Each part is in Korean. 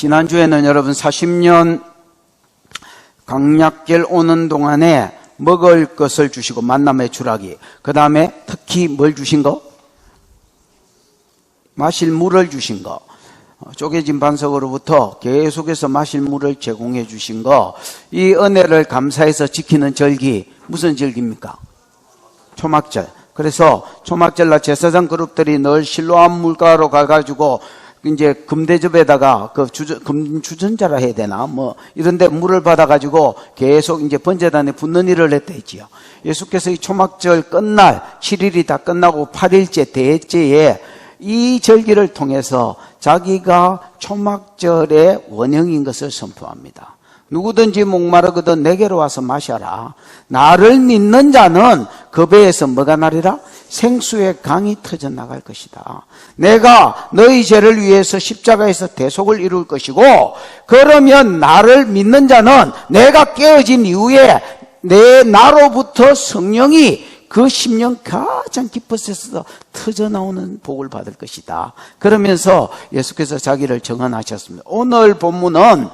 지난주에는 여러분 40년 강약절 오는 동안에 먹을 것을 주시고 만남의 주라기, 그 다음에 특히 뭘 주신 거? 마실 물을 주신 거. 쪼개진 반석으로부터 계속해서 마실 물을 제공해 주신 거, 이 은혜를 감사해서 지키는 절기, 무슨 절기입니까? 초막절. 그래서 초막절날 제사장 그룹들이 늘 실로암 물가로 가가지고 이제 금대접에다가 금주전자라 해야 되나 뭐 이런데 물을 받아가지고 계속 이제 번제단에 붓는 일을 했다 했지요. 예수께서 이 초막절 끝날 7일이 다 끝나고 8일째 대제에 이 절기를 통해서 자기가 초막절의 원형인 것을 선포합니다. 누구든지 목마르거든 내게로 와서 마셔라. 나를 믿는 자는 그 배에서 뭐가 나리라? 생수의 강이 터져나갈 것이다. 내가 너희 죄를 위해서 십자가에서 대속을 이룰 것이고, 그러면 나를 믿는 자는 내가 깨어진 이후에 내 나로부터 성령이 그 10년 가장 깊은 곳에서 터져나오는 복을 받을 것이다. 그러면서 예수께서 자기를 정언하셨습니다. 오늘 본문은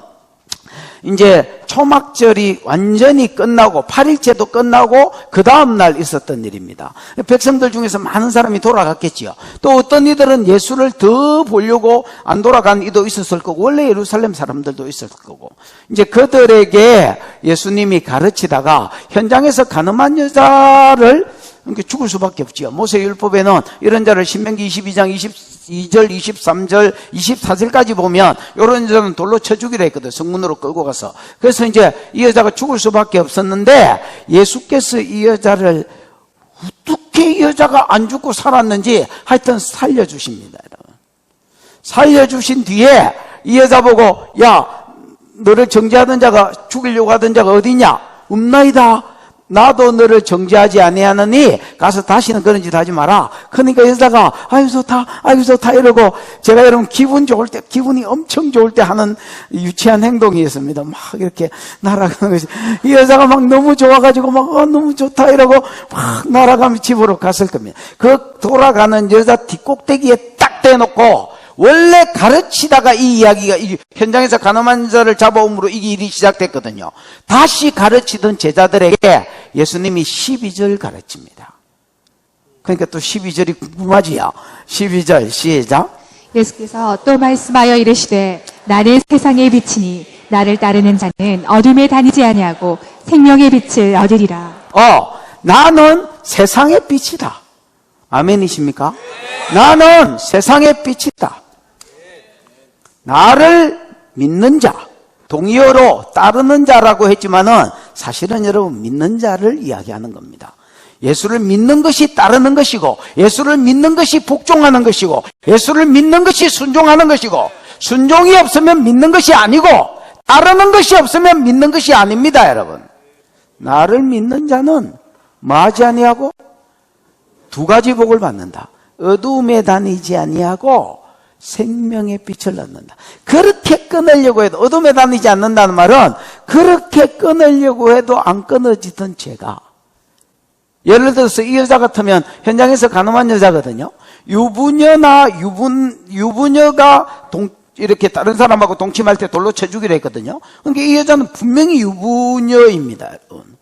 이제 초막절이 완전히 끝나고 8일째도 끝나고 그 다음날 있었던 일입니다. 백성들 중에서 많은 사람이 돌아갔겠지요. 또 어떤 이들은 예수를 더 보려고 안 돌아간 이도 있었을 거고, 원래 예루살렘 사람들도 있었을 거고, 이제 그들에게 예수님이 가르치다가 현장에서 가늠한 여자를 죽을 수밖에 없지요. 모세율법에는 이런 자를 신명기 22장 22절, 23절, 24절까지 보면 이런 여자는 돌로 쳐 죽이라 했거든. 성문으로 끌고 가서. 그래서 이제 이 여자가 죽을 수밖에 없었는데, 예수께서 이 여자를 어떻게 이 여자가 안 죽고 살았는지 하여튼 살려주십니다, 여러분. 살려주신 뒤에 이 여자 보고, 야, 너를 정죄하던 자가, 죽이려고 하던 자가 어디냐? 없나이다. 나도 너를 정죄하지 아니하느니 가서 다시는 그런 짓 하지 마라. 그러니까 여자가 아유 좋다 이러고, 제가 여러분 기분 좋을 때, 기분이 엄청 좋을 때 하는 유치한 행동이었습니다. 막 이렇게 날아가는 것이, 이 여자가 막 너무 좋아가지고 막 너무 좋다 이러고 막 날아가며 집으로 갔을 겁니다. 그 돌아가는 여자 뒷꼭대기에 딱 대놓고, 원래 가르치다가 이 이야기가 현장에서 가늠한 자를 잡아옴으로 이 일이 시작됐거든요. 다시 가르치던 제자들에게 예수님이 12절 가르칩니다. 그러니까 또 12절이 궁금하지요. 12절 시작. 예수께서 또 말씀하여 이르시되 나는 세상의 빛이니 나를 따르는 자는 어둠에 다니지 아니하고 생명의 빛을 얻으리라. 나는 세상의 빛이다. 아멘이십니까? 나는 세상의 빛이다. 나를 믿는 자, 동의어로 따르는 자라고 했지만은 사실은 여러분 믿는 자를 이야기하는 겁니다. 예수를 믿는 것이 따르는 것이고, 예수를 믿는 것이 복종하는 것이고, 예수를 믿는 것이 순종하는 것이고, 순종이 없으면 믿는 것이 아니고, 따르는 것이 없으면 믿는 것이 아닙니다, 여러분. 나를 믿는 자는 뭐하지 아니하고 두 가지 복을 받는다. 어두움에 다니지 아니하고 생명의 빛을 얻는다. 그렇게 끊으려고 해도, 어둠에 다니지 않는다는 말은 그렇게 끊으려고 해도 안 끊어지던 죄가, 예를 들어서 이 여자 같으면 현장에서 가늠한 여자거든요. 유부녀가 이렇게 다른 사람하고 동침할 때 돌로 쳐 죽이라 했거든요. 그러니까 이 여자는 분명히 유부녀입니다, 여러분.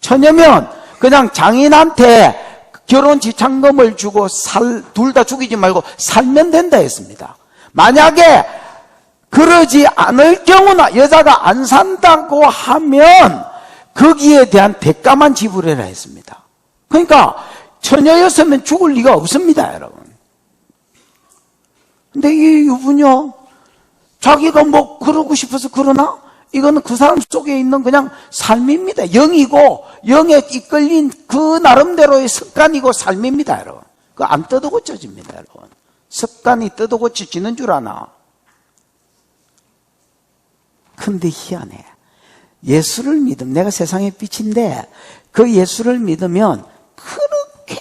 처녀면 그냥 장인한테 결혼 지참금을 주고 둘 다 죽이지 말고 살면 된다 했습니다. 만약에 그러지 않을 경우나 여자가 안 산다고 하면 거기에 대한 대가만 지불해라 했습니다. 그러니까 처녀였으면 죽을 리가 없습니다, 여러분. 근데 이 유부녀, 자기가 뭐 그러고 싶어서 그러나? 이거는 그 사람 속에 있는 그냥 삶입니다. 영이고, 영에 이끌린 그 나름대로의 습관이고 삶입니다, 여러분. 그거 안 뜯어 고쳐집니다, 여러분. 습관이 뜯어 고쳐지는 줄 아나? 근데 희한해. 예수를 믿으면, 내가 세상의 빛인데 그 예수를 믿으면 그렇게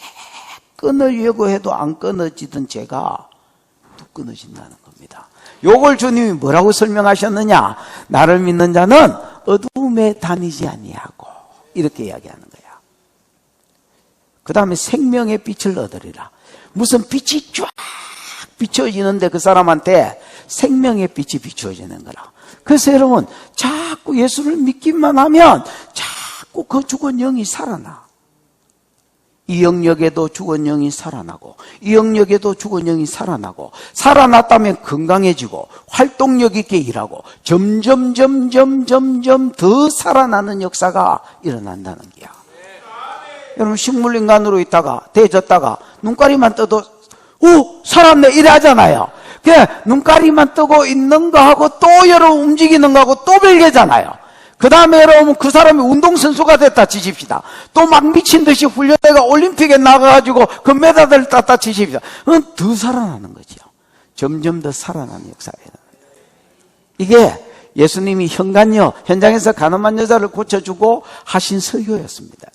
끊으려고 해도 안 끊어지던 죄가 또 끊어진다는 겁니다. 요걸 주님이 뭐라고 설명하셨느냐? 나를 믿는 자는 어두움에 다니지 아니하고, 이렇게 이야기하는 거야. 그 다음에 생명의 빛을 얻으리라. 무슨 빛이 쫙 비춰지는데 그 사람한테 생명의 빛이 비추어지는 거라. 그래서 여러분, 자꾸 예수를 믿기만 하면 자꾸 그 죽은 영이 살아나. 이 영역에도 죽은 영이 살아나고, 이 영역에도 죽은 영이 살아나고, 살아났다면 건강해지고 활동력 있게 일하고 점점 더 살아나는 역사가 일어난다는 거야. 여러분, 식물인간으로 있다가 데졌다가 눈가리만 떠도 살았네 이래 하잖아요. 눈가리만 뜨고 있는 거하고 또 여러분 움직이는 거하고 또 별개잖아요. 그 다음에 여러분, 그 사람이 운동선수가 됐다 치십시다. 또 막 미친 듯이 훈련해가 올림픽에 나가가지고 금메달을 땄다 치십시다. 그건 더 살아나는 거죠. 점점 더 살아나는 역사예요. 이게 예수님이 현장에서 가늠한 여자를 고쳐주고 하신 설교였습니다.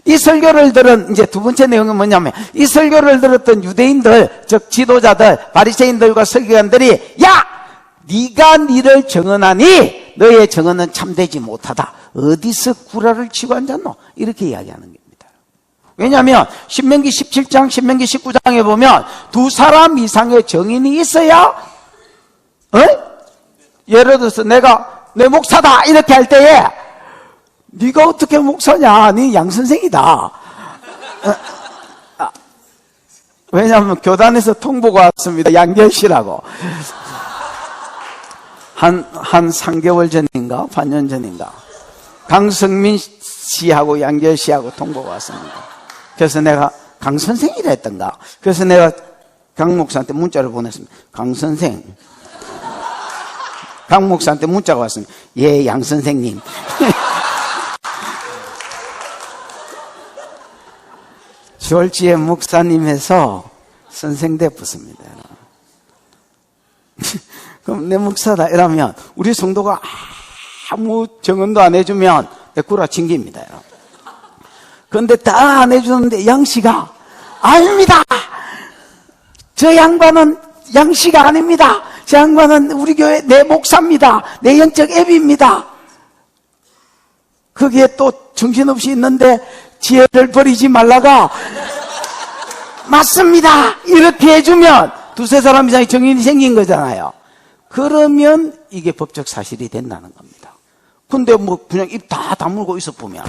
이 설교를 들은 이제 두 번째 내용은 뭐냐면, 이 설교를 들었던 유대인들, 즉 지도자들, 바리새인들과 설교관들이, 야! 네가 니를 정언하니 너의 정언은 참되지 못하다. 어디서 구라를 치고 앉았노? 이렇게 이야기하는 겁니다. 왜냐하면 신명기 17장, 신명기 19장에 보면 두 사람 이상의 정인이 있어야, 예를 들어서 내가 내 목사다 이렇게 할 때에, 네가 어떻게 목사냐? 네 양선생이다. 왜냐하면 교단에서 통보가 왔습니다. 양결씨라고. 한 3개월 전인가 반년 전인가 강성민 씨하고 양결 씨하고 통보가 왔습니다. 그래서 내가 강 선생이라 했던가. 그래서 내가 강 목사한테 문자를 보냈습니다. 강 선생. 강 목사한테 문자가 왔습니다. 예, 양 선생님. 졸지에 목사님에서 선생대 붙습니다. 그럼 내 목사다 이러면 우리 성도가 아무 정언도 안 해주면 내 구라 징깁니다. 그런데 다 안 해주는데 양씨가 아닙니다. 저 양반은 양씨가 아닙니다. 저 양반은 우리 교회 내 목사입니다. 내 영적 애비입니다. 거기에 또 정신없이 있는데 지혜를 버리지 말라가 맞습니다. 이렇게 해주면 두세 사람 이상의 정인이 생긴 거잖아요. 그러면 이게 법적 사실이 된다는 겁니다. 근데 뭐 그냥 입 다 다물고 있어 보면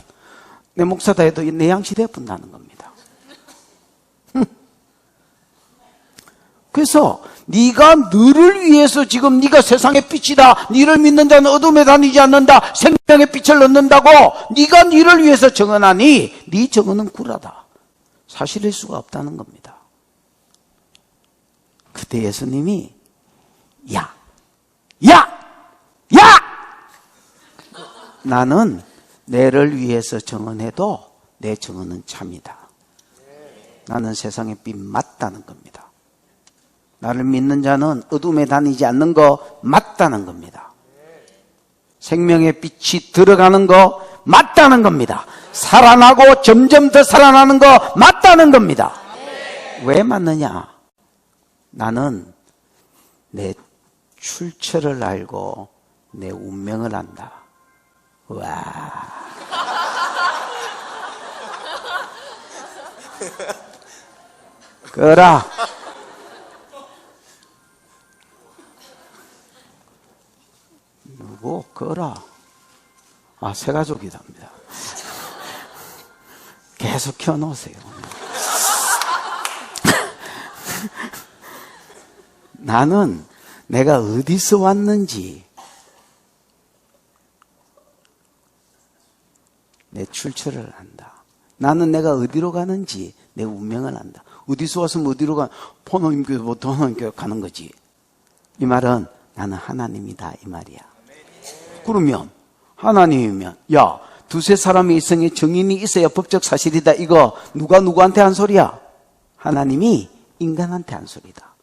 내 목사다 해도 내 양씨 대푼다는 겁니다. 그래서 네가 너를 위해서 지금 네가 세상의 빛이다. 네를 믿는 자는 어둠에 다니지 않는다. 생명의 빛을 넣는다고 네가 네를 위해서 정언하니 네 정언은 구라다. 사실일 수가 없다는 겁니다. 그때 예수님이 야! 나는 내를 위해서 정언해도 내 정언은 참이다. 나는 세상의 빛 맞다는 겁니다. 나를 믿는 자는 어둠에 다니지 않는 거 맞다는 겁니다. 생명의 빛이 들어가는 거 맞다는 겁니다. 살아나고 점점 더 살아나는 거 맞다는 겁니다. 왜 맞느냐? 나는 내 출처를 알고 내 운명을 안다. 와. 그라. 누구? 그라. 새 가족이답니다. 계속 켜놓으세요. 나는 내가 어디서 왔는지 내 출처를 안다. 나는 내가 어디로 가는지 내 운명을 안다. 어디서 왔으면 어디로 가? 포노임교회부터 하나님교회 가는 거지. 이 말은 나는 하나님이다 이 말이야. 그러면 하나님이면 야 두세 사람의 이성에 정인이 있어야 법적 사실이다. 이거 누가 누구한테 한 소리야? 하나님이 인간한테 한 소리다.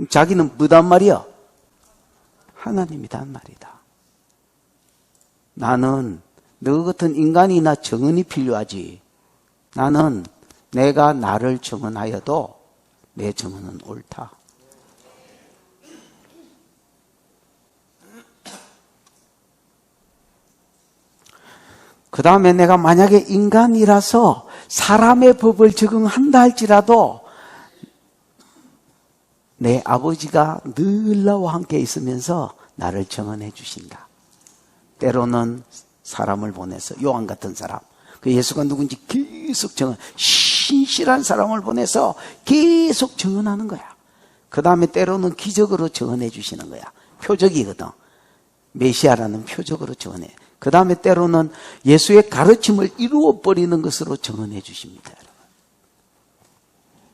자기는 뭐단 말이야? 하나님이단 말이다. 나는 너 같은 인간이나 정언이 필요하지. 나는 내가 나를 정언하여도 내 정언은 옳다. 그 다음에 내가 만약에 인간이라서 사람의 법을 적용한다 할지라도 내 아버지가 늘 나와 함께 있으면서 나를 정언해 주신다. 때로는 사람을 보내서 요한 같은 사람, 그 예수가 누군지 계속 신실한 사람을 보내서 계속 정언하는 거야. 그 다음에 때로는 기적으로 정언해 주시는 거야. 표적이거든. 메시아라는 표적으로 정언해. 그 다음에 때로는 예수의 가르침을 이루어버리는 것으로 정언해 주십니다.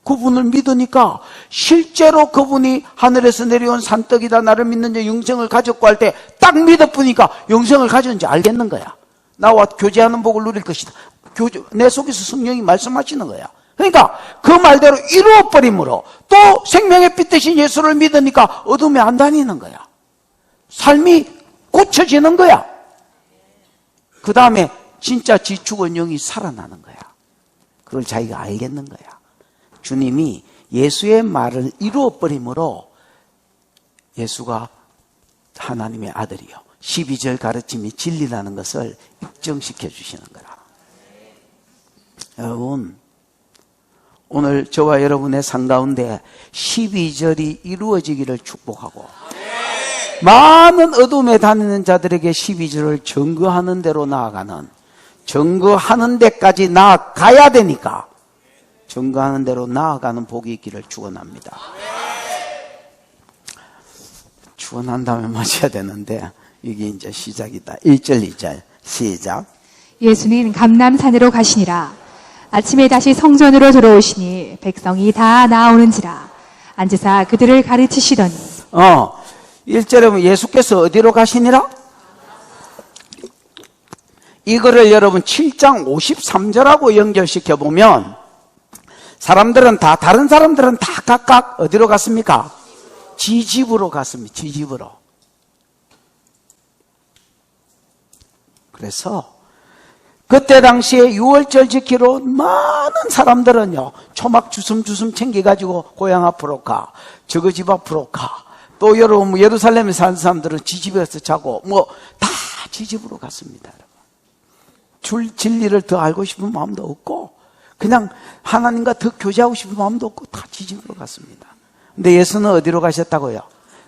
그분을 믿으니까 실제로 그분이 하늘에서 내려온 산떡이다 나를 믿는 자 영생을 가졌고 할 때 딱 믿어보니까 영생을 가졌는지 알겠는 거야. 나와 교제하는 복을 누릴 것이다. 내 속에서 성령이 말씀하시는 거야. 그러니까 그 말대로 이루어버림으로 또 생명의 빛 대신 예수를 믿으니까 어둠에 안 다니는 거야. 삶이 고쳐지는 거야. 그 다음에 진짜 지 죽은 영이 살아나는 거야. 그걸 자기가 알겠는 거야. 주님이 예수의 말을 이루어버림으로 예수가 하나님의 아들이요 12절 가르침이 진리라는 것을 입증시켜 주시는 거라. 여러분, 오늘 저와 여러분의 삶 가운데 12절이 이루어지기를 축복하고 많은 어둠에 다니는 자들에게 12절을 증거하는 대로 나아가는, 증거하는 데까지 나아가야 되니까 증거하는 대로 나아가는 복이 있기를 축원합니다. 축원한 다음에 마셔야 되는데 이게 이제 시작이다. 1절 2절 시작. 예수는 감람산으로 가시니라. 아침에 다시 성전으로 들어오시니 백성이 다 나오는지라. 앉으사 그들을 가르치시더니 1절에 보면 예수께서 어디로 가시니라? 이거를 여러분 7장 53절하고 연결시켜 보면 다른 사람들은 다 각각 어디로 갔습니까? 지 집으로 갔습니다. 지 집으로. 그래서 그때 당시에 6월절 지키러 많은 사람들은요, 초막 주섬주섬 챙겨가지고 고향 앞으로 가, 저거 집 앞으로 가. 또 여러분 예루살렘에 사는 사람들은 지 집에서 자고 다 지 집으로 갔습니다. 진리를 더 알고 싶은 마음도 없고 그냥 하나님과 더 교제하고 싶은 마음도 없고 다 지 집으로 갔습니다. 근데 예수는 어디로 가셨다고요?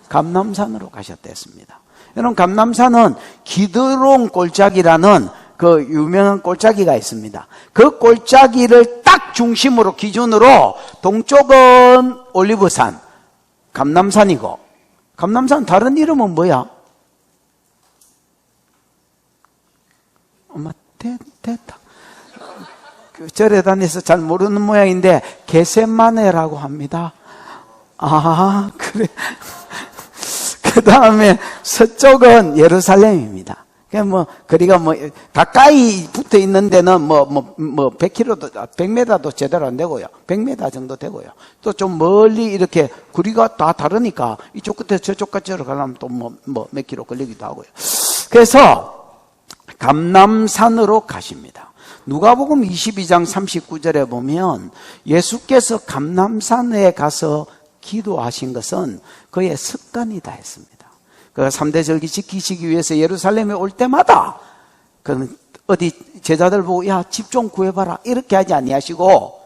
감람산으로 가셨다 했습니다. 여러분, 감람산은 기드론 골짜기라는 그 유명한 골짜기가 있습니다. 그 골짜기를 딱 중심으로 기준으로 동쪽은 올리브산, 감람산이고, 감람산 다른 이름은 뭐야? 엄마 됐다. 그 절에 다녀서 잘 모르는 모양인데 게셋마네라고 합니다. 아, 그래. 그 다음에 서쪽은 예루살렘입니다. 거리가 가까이 붙어 있는 데는 100km도, 100m도 제대로 안 되고요. 100m 정도 되고요. 또 좀 멀리 이렇게 거리가 다 다르니까 이쪽 끝에 저쪽 끝으로 가려면 또 몇 킬로 걸리기도 하고요. 그래서 감람산으로 가십니다. 누가복음 22장 39절에 보면 예수께서 감람산에 가서 기도하신 것은 그의 습관이다 했습니다. 그 3대 절기 지키시기 위해서 예루살렘에 올 때마다 그는 어디 제자들 보고 야, 집 좀 구해봐라 이렇게 하지 아니하시고,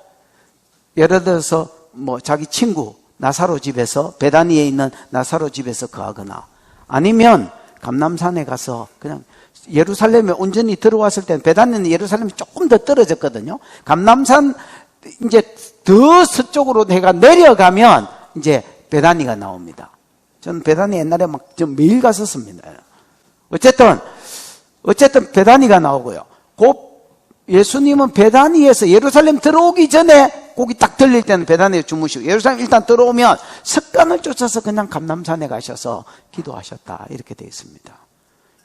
예를 들어서 자기 친구 나사로 집에서, 베다니에 있는 나사로 집에서 거하거나, 아니면 감람산에 가서 그냥 예루살렘에 온전히 들어왔을 때는, 베다니는 예루살렘이 조금 더 떨어졌거든요. 감람산 이제 더 서쪽으로 해가 내려가면 이제 베다니가 나옵니다. 저는 베다니 옛날에 좀 매일 갔었습니다. 어쨌든 베다니가 나오고요. 예수님은 베다니에서 예루살렘 들어오기 전에 고기 딱 들릴 때는 베다니에 주무시고, 예루살렘 일단 들어오면 습관을 쫓아서 그냥 감람산에 가셔서 기도하셨다 이렇게 되어 있습니다.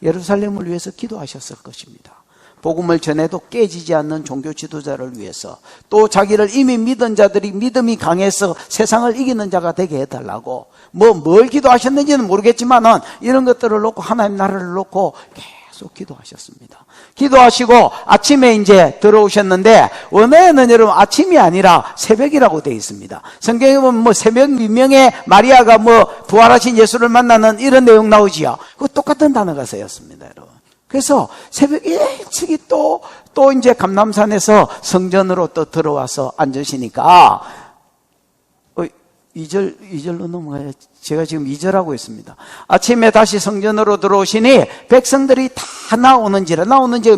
예루살렘을 위해서 기도하셨을 것입니다. 복음을 전해도 깨지지 않는 종교 지도자를 위해서, 또 자기를 이미 믿은 자들이 믿음이 강해서 세상을 이기는 자가 되게 해달라고, 뭘 기도하셨는지는 모르겠지만은 이런 것들을 놓고 하나님 나라를 놓고 계속 기도하셨습니다. 기도하시고 아침에 이제 들어오셨는데, 원래는 여러분 아침이 아니라 새벽이라고 되어 있습니다. 성경에 보면 새벽 미명에 마리아가 부활하신 예수를 만나는 이런 내용 나오지요. 그 똑같은 단어가 쓰였습니다, 여러분. 그래서 새벽 일찍이 또 이제 감람산에서 성전으로 또 들어와서 앉으시니까 2절로 넘어가야 제가 지금 2절 하고 있습니다. 아침에 다시 성전으로 들어오시니 백성들이 다 나오는지라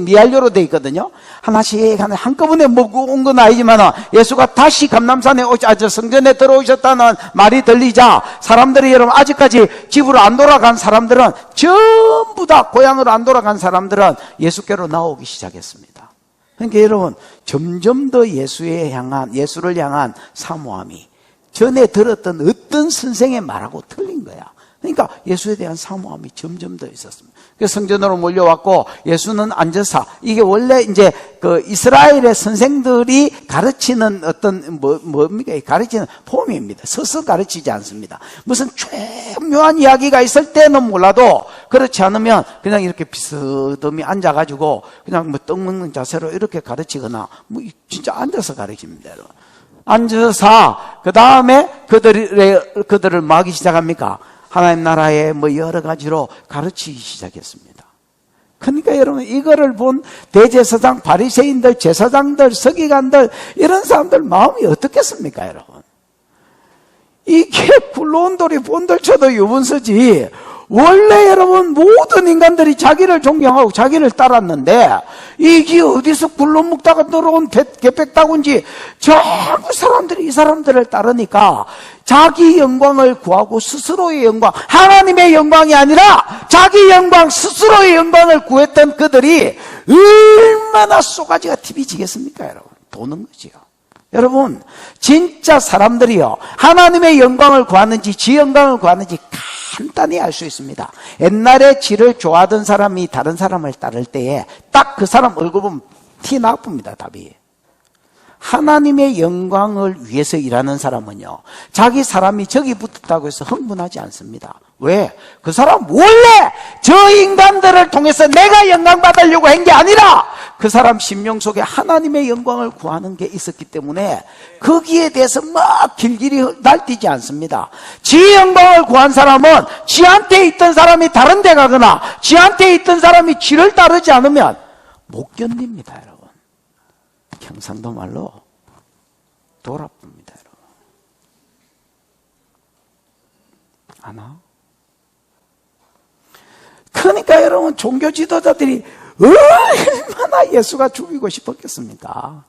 미알료로 돼 있거든요. 하나씩 한꺼번에 온 건 아니지만 예수가 다시 감람산에 성전에 들어오셨다는 말이 들리자 사람들이 여러분 아직까지 집으로 안 돌아간 사람들은 전부 다 고향으로 안 돌아간 사람들은 예수께로 나오기 시작했습니다. 그러니까 여러분 점점 더 예수를 향한 사모함이 전에 들었던 어떤 선생의 말하고 틀린 거야. 그러니까 예수에 대한 사모함이 점점 더 있었습니다. 그래서 성전으로 몰려왔고 예수는 앉아서 이게 원래 이제 그 이스라엘의 선생들이 가르치는 어떤 뭡니까? 가르치는 폼입니다. 서서 가르치지 않습니다. 무슨 중요한 이야기가 있을 때는 몰라도 그렇지 않으면 그냥 이렇게 비스듬히 앉아가지고 그냥 떡 먹는 자세로 이렇게 가르치거나 진짜 앉아서 가르칩니다. 여러분. 앉아서 그 다음에 그들을 뭐 하기 시작합니까? 하나님 나라의 여러 가지로 가르치기 시작했습니다. 그러니까 여러분 이거를 본 대제사장, 바리새인들, 제사장들, 서기관들 이런 사람들 마음이 어떻겠습니까, 여러분? 이게 굴러온 돌이 본들 쳐도 유분수지. 원래 여러분 모든 인간들이 자기를 존경하고 자기를 따랐는데 이게 어디서 굴러먹다가 들어온 개백다군지 전부 사람들이 이 사람들을 따르니까 자기 영광을 구하고 스스로의 영광, 하나님의 영광이 아니라 자기 영광, 스스로의 영광을 구했던 그들이 얼마나 쏘가지가 TV지겠습니까, 여러분? 도는 거지요. 여러분 진짜 사람들이요 하나님의 영광을 구하는지 지 영광을 구하는지 간단히 알 수 있습니다. 옛날에 지를 좋아하던 사람이 다른 사람을 따를 때에 딱 그 사람 얼굴 보면 티 나쁩니다. 답이. 하나님의 영광을 위해서 일하는 사람은요 자기 사람이 저기 붙었다고 해서 흥분하지 않습니다. 왜? 그 사람 원래 저 인간들을 통해서 내가 영광 받으려고 한 게 아니라 그 사람 심령 속에 하나님의 영광을 구하는 게 있었기 때문에 거기에 대해서 막 길길이 날뛰지 않습니다. 지 영광을 구한 사람은 지한테 있던 사람이 다른 데 가거나 지한테 있던 사람이 지를 따르지 않으면 못 견딥니다, 여러분. 경상도 말로 돌아봅니다, 여러분. 아나? 그러니까 여러분 종교 지도자들이 얼마나 예수가 죽이고 싶었겠습니까?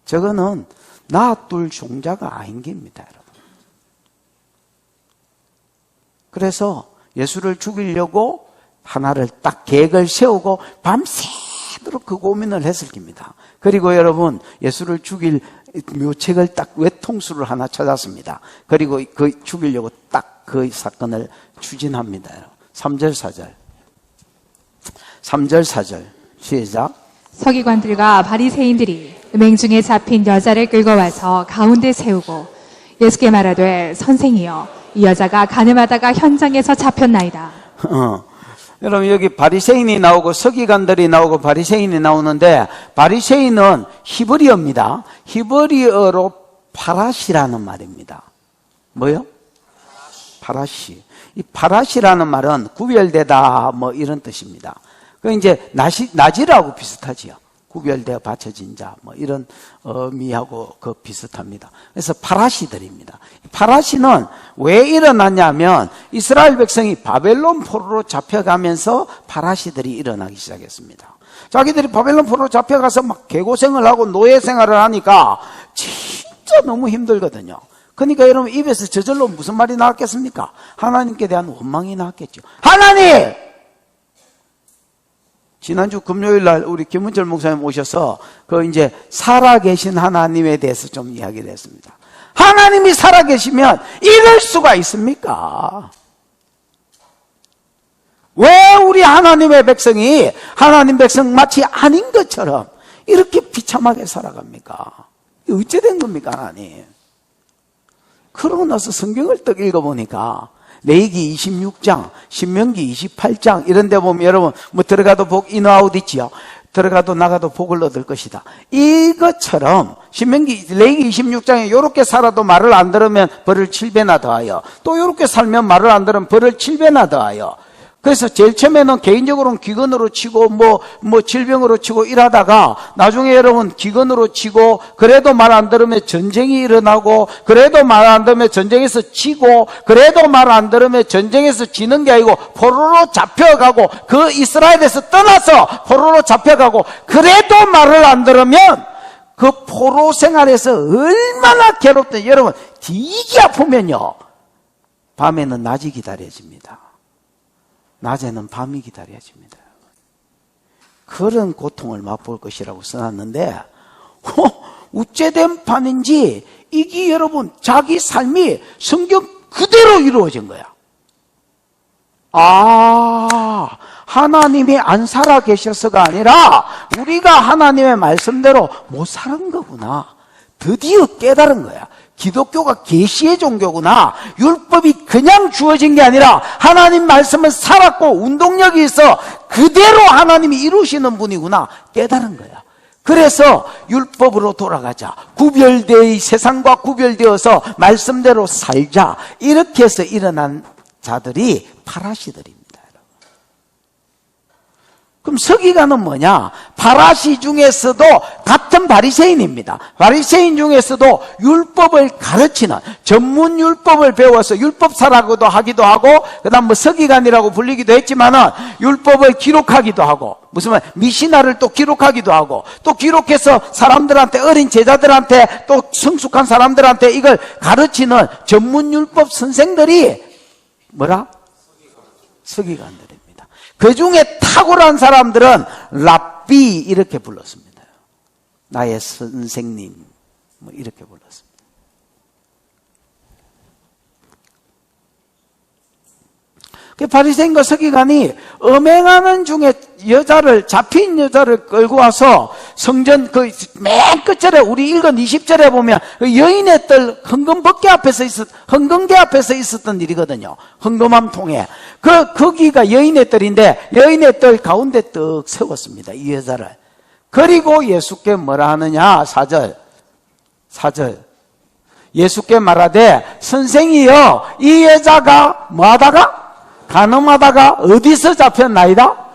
저거는 놔둘 종자가 아닌 겁니다, 여러분. 그래서 예수를 죽이려고 하나를 딱 계획을 세우고 밤새도록 그 고민을 했을 겁니다. 그리고 여러분 예수를 죽일 묘책을 딱 외통수를 하나 찾았습니다. 그리고 그 죽이려고 딱 그 사건을 추진합니다. 3절 4절 시작. 서기관들과 바리새인들이 음행 중에 잡힌 여자를 끌고 와서 가운데 세우고 예수께 말하되 선생이여 이 여자가 간음하다가 현장에서 잡혔나이다. 여러분 여기 바리새인이 나오고 서기관들이 나오고 바리새인이 나오는데 바리새인은 히브리어입니다. 히브리어로 파라시라는 말입니다. 뭐요? 파라시. 이 파라시라는 말은 구별되다 이런 뜻입니다. 그 이제 나지라고 비슷하지요. 구별되어 바쳐진 자 이런 의미하고 그 비슷합니다. 그래서 파라시들입니다. 파라시는 왜 일어났냐면 이스라엘 백성이 바벨론 포로로 잡혀가면서 파라시들이 일어나기 시작했습니다. 자기들이 바벨론 포로로 잡혀가서 막 개고생을 하고 노예 생활을 하니까 진짜 너무 힘들거든요. 그러니까 여러분 입에서 저절로 무슨 말이 나왔겠습니까? 하나님께 대한 원망이 나왔겠죠. 하나님! 지난주 금요일 날 우리 김은철 목사님 오셔서 그 이제 살아계신 하나님에 대해서 좀 이야기를 했습니다. 하나님이 살아계시면 이럴 수가 있습니까? 왜 우리 하나님의 백성이 하나님 백성 마치 아닌 것처럼 이렇게 비참하게 살아갑니까? 어찌된 겁니까, 하나님? 그러고 나서 성경을 딱 읽어보니까 레위기 26장, 신명기 28장 이런 데 보면 여러분 들어가도 복 인아웃 있지요. 들어가도 나가도 복을 얻을 것이다. 이것처럼 레위기 26장에 이렇게 살아도 말을 안 들으면 벌을 7배나 더하여 또 이렇게 살면 말을 안 들으면 벌을 7배나 더하여 그래서 제일 처음에는 개인적으로는 기근으로 치고 뭐 질병으로 치고 이러다가 나중에 여러분 기근으로 치고 그래도 말 안 들으면 전쟁이 일어나고 그래도 말 안 들으면 전쟁에서 지고 그래도 말 안 들으면 전쟁에서 지는 게 아니고 포로로 잡혀가고 그 이스라엘에서 떠나서 포로로 잡혀가고 그래도 말을 안 들으면 그 포로 생활에서 얼마나 괴롭든 여러분 되게 아프면요 밤에는 낮이 기다려집니다. 낮에는 밤이 기다려집니다. 그런 고통을 맛볼 것이라고 써놨는데 우째된 판인지 이게 여러분 자기 삶이 성경 그대로 이루어진 거야. 하나님이 안 살아 계셔서가 아니라 우리가 하나님의 말씀대로 못 사는 거구나. 드디어 깨달은 거야. 기독교가 계시의 종교구나. 율법이 그냥 주어진 게 아니라 하나님 말씀은 살았고 운동력이 있어 그대로 하나님이 이루시는 분이구나 깨달은 거야. 그래서 율법으로 돌아가자. 세상과 구별되어서 말씀대로 살자. 이렇게 해서 일어난 자들이 파라시들입니다. 그럼 서기관은 뭐냐? 파라시 중에서도 같은 바리새인입니다. 바리새인 중에서도 율법을 가르치는 전문 율법을 배워서 율법사라고도 하기도 하고 그다음 뭐 서기관이라고 불리기도 했지만은 율법을 기록하기도 하고 무슨 말 미시나를 또 기록하기도 하고 또 기록해서 사람들한테 어린 제자들한테 또 성숙한 사람들한테 이걸 가르치는 전문 율법 선생들이 뭐라? 서기관들입니다. 그 중에 탁월한 사람들은 랍비 이렇게 불렀습니다. 나의 선생님 뭐 이렇게 불렀습니다. 그 바리새인과 서기관이 음행하는 중에 잡힌 여자를 끌고 와서 성전 그 맨 끝절에 우리 읽은 20절에 보면 그 여인의 뜰 헌금계 앞에서 있었던 일이거든요. 헌금함 통에 거기가 여인의 뜰인데 여인의 뜰 가운데 떡 세웠습니다. 이 여자를. 그리고 예수께 뭐라 하느냐 4절 예수께 말하되 선생이여 이 여자가 뭐하다가 간음하다가 어디서 잡혔나이다?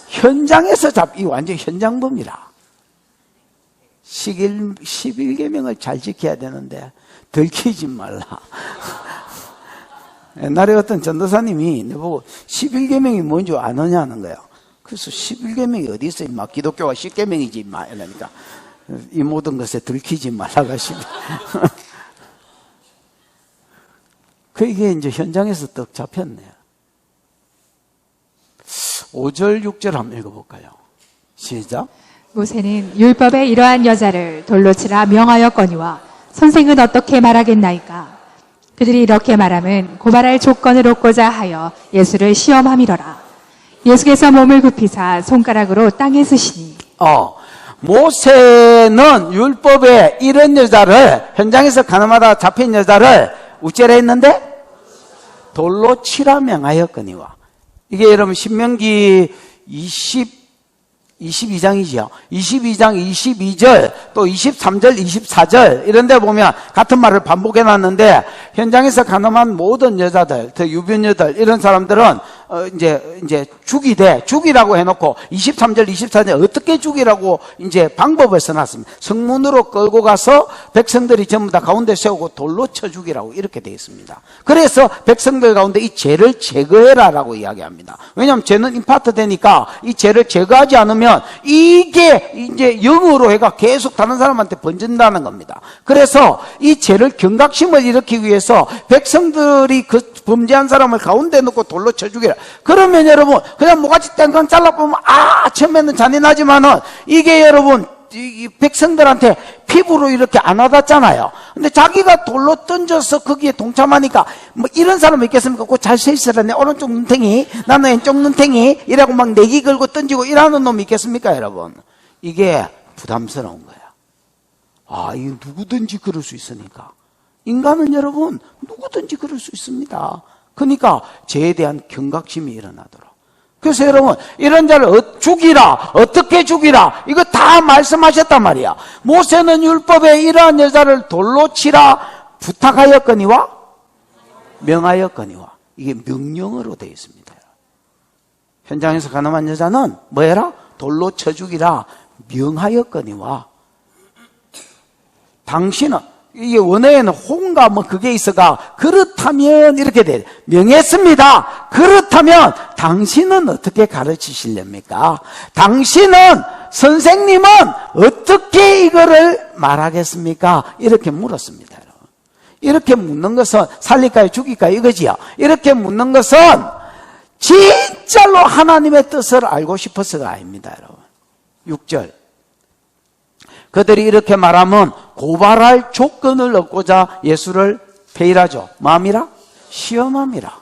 현장에서 이 완전 현장범이라. 11계명을 잘 지켜야 되는데 들키지 말라. 옛날에 어떤 전도사님이 내보고 11계명이 뭔지 아느냐는 거예요. 그래서 11계명이 어디 있어? 막 기독교가 10계명이지 임마. 이러니까 이 모든 것에 들키지 말라가 10. 그게 이제 현장에서 떡 잡혔네요. 5절 6절 한번 읽어볼까요? 시작. 모세는 율법에 이러한 여자를 돌로 치라 명하였거니와 선생은 어떻게 말하겠나이까? 그들이 이렇게 말하면 고발할 조건을 얻고자 하여 예수를 시험함이러라. 예수께서 몸을 굽히사 손가락으로 땅에 쓰시니 모세는 율법에 이런 여자를 현장에서 가늠하다가 잡힌 여자를 우째라 했는데 돌로 치라 명하였거니와. 이게 여러분 신명기 22장이죠. 22장 22절 또 23절 24절 이런 데 보면 같은 말을 반복해 놨는데 현장에서 간음한 모든 여자들, 유변여들 이런 사람들은 이제 죽이라고 해놓고 23절 24절 어떻게 죽이라고 이제 방법을 써놨습니다. 성문으로 끌고 가서 백성들이 전부 다 가운데 세우고 돌로 쳐 죽이라고 이렇게 되어 있습니다. 그래서 백성들 가운데 이 죄를 제거해라라고 이야기합니다. 왜냐하면 죄는 임파트 되니까 이 죄를 제거하지 않으면 이게 이제 영으로 해가 계속 다른 사람한테 번진다는 겁니다. 그래서 이 죄를 경각심을 일으키기 위해서 백성들이 그 범죄한 사람을 가운데 놓고 돌로 쳐 죽이라. 그러면 여러분 그냥 모가지 땡깡 잘라보면 처음에는 잔인하지만은 이게 여러분 이 백성들한테 피부로 이렇게 안 와닿잖아요. 근데 자기가 돌로 던져서 거기에 동참하니까 뭐 이런 사람이 있겠습니까? 그 잘 서 있으라 내 오른쪽 눈탱이 나는 왼쪽 눈탱이 이라고 막 내기 걸고 던지고 이러는 놈이 있겠습니까 여러분? 이게 부담스러운 거야. 이거 누구든지 그럴 수 있으니까. 인간은 여러분 누구든지 그럴 수 있습니다. 그러니까 죄에 대한 경각심이 일어나도록. 그래서 여러분 이런 자를 죽이라, 어떻게 죽이라 이거 다 말씀하셨단 말이야. 모세는 율법에 이러한 여자를 돌로 치라 부탁하였거니와 명하였거니와 이게 명령어로 되어 있습니다. 현장에서 가늠한 여자는 뭐해라? 돌로 쳐 죽이라 명하였거니와. 당신은, 이게 원어에는 혼가 뭐 그게 있어가, 그렇다면 이렇게 돼. 명했습니다. 그렇다면 당신은 어떻게 가르치실렵니까? 당신은, 선생님은 어떻게 이거를 말하겠습니까? 이렇게 물었습니다. 여러분. 이렇게 묻는 것은 살릴까요? 죽일까요? 이거지요. 이렇게 묻는 것은 진짜로 하나님의 뜻을 알고 싶어서가 아닙니다. 여러분. 6절. 그들이 이렇게 말하면 고발할 조건을 얻고자 예수를 페이라죠. 마음이라? 시험함이라.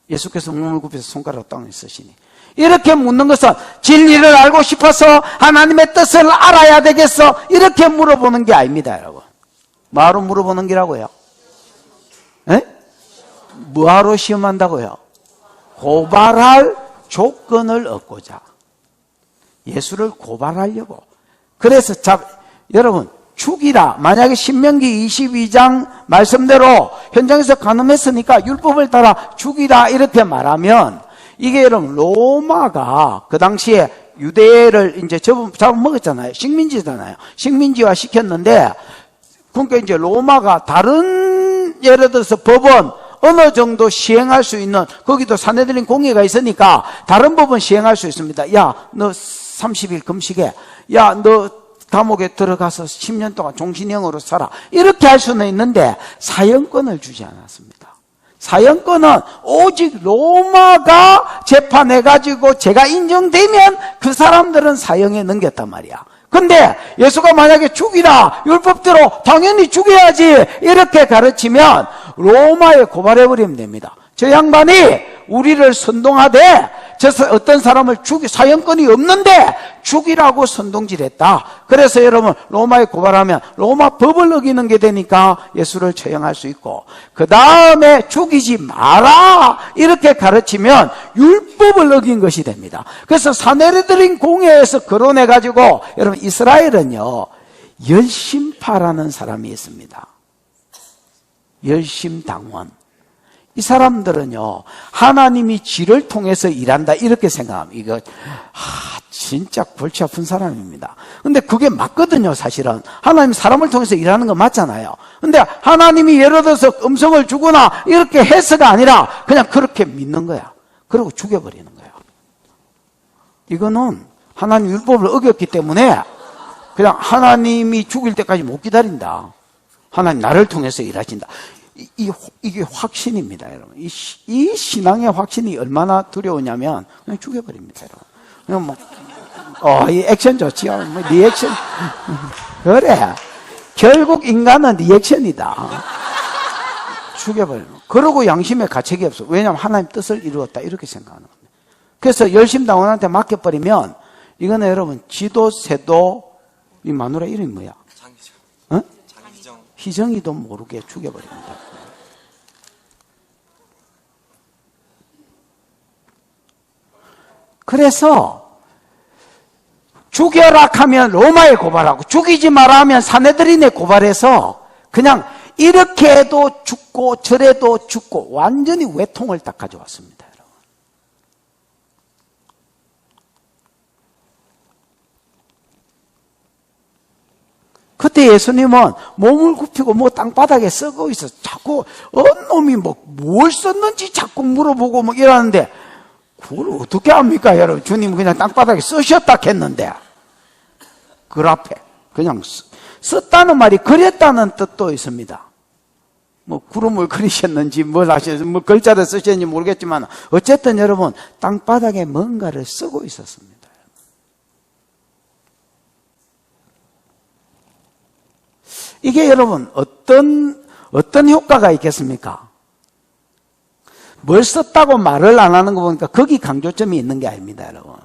예수께서 몸을 굽혀서 손가락 땅에 쓰시니. 이렇게 묻는 것은 진리를 알고 싶어서 하나님의 뜻을 알아야 되겠어. 이렇게 물어보는 게 아닙니다, 여러분. 뭐하러 물어보는 게라고요? 에? 뭐하러 시험한다고요? 고발할 조건을 얻고자. 예수를 고발하려고. 그래서 여러분 죽이라. 만약에 신명기 22장 말씀대로 현장에서 간음했으니까 율법을 따라 죽이라 이렇게 말하면 이게 여러분 로마가 그 당시에 유대를 이제 잡아먹었잖아요. 식민지잖아요. 식민지화 시켰는데 그러니까 이제 로마가 다른 예를 들어서 법원 어느 정도 시행할 수 있는 거기도 사내들인 공예가 있으니까 다른 법은 시행할 수 있습니다. 야, 너 30일 금식에 야, 너 감옥에 들어가서 10년 동안 종신형으로 살아. 이렇게 할 수는 있는데 사형권을 주지 않았습니다. 사형권은 오직 로마가 재판해가지고 죄가 인정되면 그 사람들은 사형에 넘겼단 말이야. 근데 예수가 만약에 죽이라 율법대로 당연히 죽여야지 이렇게 가르치면 로마에 고발해버리면 됩니다. 저 양반이 우리를 선동하되 어떤 사람을 사형권이 없는데 죽이라고 선동질했다. 그래서 여러분 로마에 고발하면 로마 법을 어기는 게 되니까 예수를 처형할 수 있고 그 다음에 죽이지 마라 이렇게 가르치면 율법을 어긴 것이 됩니다. 그래서 사내들인 공회에서 거론해가지고 여러분 이스라엘은요 열심파라는 사람이 있습니다. 열심당원. 이 사람들은요 하나님이 지를 통해서 일한다 이렇게 생각합니다. 이거 진짜 골치 아픈 사람입니다. 근데 그게 맞거든요. 사실은 하나님 사람을 통해서 일하는 거 맞잖아요. 근데 하나님이 예를 들어서 음성을 주거나 이렇게 해서가 아니라 그냥 그렇게 믿는 거야. 그리고 죽여버리는 거야. 이거는 하나님 율법을 어겼기 때문에 그냥 하나님이 죽일 때까지 못 기다린다. 하나님 나를 통해서 일하신다. 이게 확신입니다, 여러분. 이 신앙의 확신이 얼마나 두려우냐면, 그냥 죽여버립니다, 여러분. 그냥 이 액션 좋지요? 리액션. 그래. 결국 인간은 리액션이다. 죽여버리는. 그러고 양심에 가책이 없어. 왜냐하면 하나님 뜻을 이루었다. 이렇게 생각하는 겁니다. 그래서 열심당원한테 맡겨버리면, 이거는 여러분, 지도, 세도, 이 마누라 이름이 뭐야? 장희정. 어? 장희정. 희정이도 모르게 죽여버립니다. 그래서 죽여라 하면 로마에 고발하고 죽이지 마라 하면 사내들인에 고발해서 그냥 이렇게 해도 죽고 저래도 죽고 완전히 외통을 딱 가져왔습니다. 여러분. 그때 예수님은 몸을 굽히고 뭐 땅바닥에 썩어 있어 자꾸 어느 놈이 뭘 썼는지 자꾸 물어보고 뭐 이러는데 그걸 어떻게 합니까, 여러분? 주님 그냥 땅바닥에 쓰셨다 했는데. 글 앞에. 그냥 썼다는 말이 그랬다는 뜻도 있습니다. 뭐, 구름을 그리셨는지, 뭘 하셨는지, 뭐, 글자를 쓰셨는지 모르겠지만, 어쨌든 여러분, 땅바닥에 뭔가를 쓰고 있었습니다. 이게 여러분, 어떤 효과가 있겠습니까? 뭘 썼다고 말을 안 하는 거 보니까 거기 강조점이 있는 게 아닙니다, 여러분.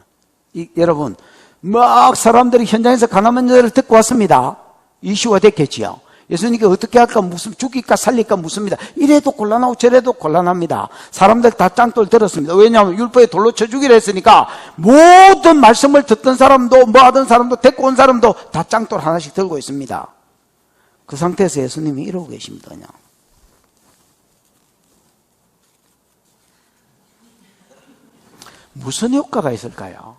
여러분, 막 사람들이 현장에서 가늠한 여자를 듣고 왔습니다. 이슈가 됐겠지요. 예수님께 어떻게 할까, 죽일까, 살릴까 묻습니다. 이래도 곤란하고 저래도 곤란합니다. 사람들 다 짱돌 들었습니다. 왜냐하면 율법에 돌로 쳐 죽이라 했으니까 모든 말씀을 듣던 사람도 뭐 하던 사람도 데리고 온 사람도 다 짱돌 하나씩 들고 있습니다. 그 상태에서 예수님이 이러고 계십니다, 그냥. 무슨 효과가 있을까요?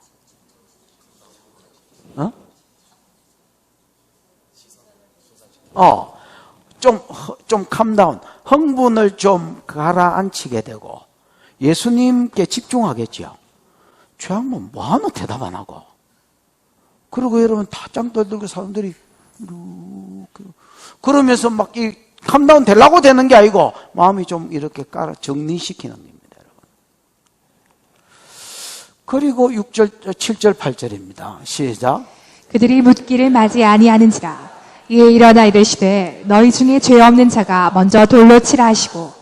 좀 캄다운, 흥분을 좀 가라앉히게 되고 예수님께 집중하겠지요. 저 양반 뭐하노 대답 안 하고. 그리고 여러분 다 짱떨들고 사람들이 이렇게 그러면서 막 이 캄다운 되려고 되는 게 아니고 마음이 좀 이렇게 깔아 정리시키는 겁니다, 여러분. 그리고 6절, 7절, 8절입니다. 시작. 그들이 묻기를 맞이 아니하는지라 이에 일어나 이르시되 너희 중에 죄 없는 자가 먼저 돌로 치라 하시고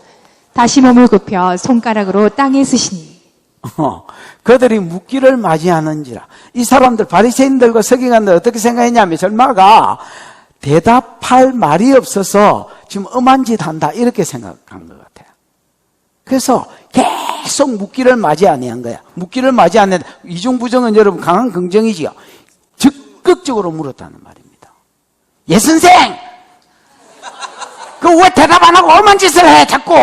다시 몸을 굽혀 손가락으로 땅에 쓰시니 그들이 묻기를 맞이하는지라. 이 사람들 바리새인들과 서기관들 어떻게 생각했냐면 절마가 대답할 말이 없어서 지금 엄한 짓 한다 이렇게 생각한 것 같아요. 그래서 계속 묻기를 맞이 아니한 거야. 묻기를 맞이 안 했는데 이중부정은 여러분 강한 긍정이지요. 적극적으로 물었다는 말입니다. 예 선생! 그 왜 대답 안 하고 엄한 짓을 해 자꾸!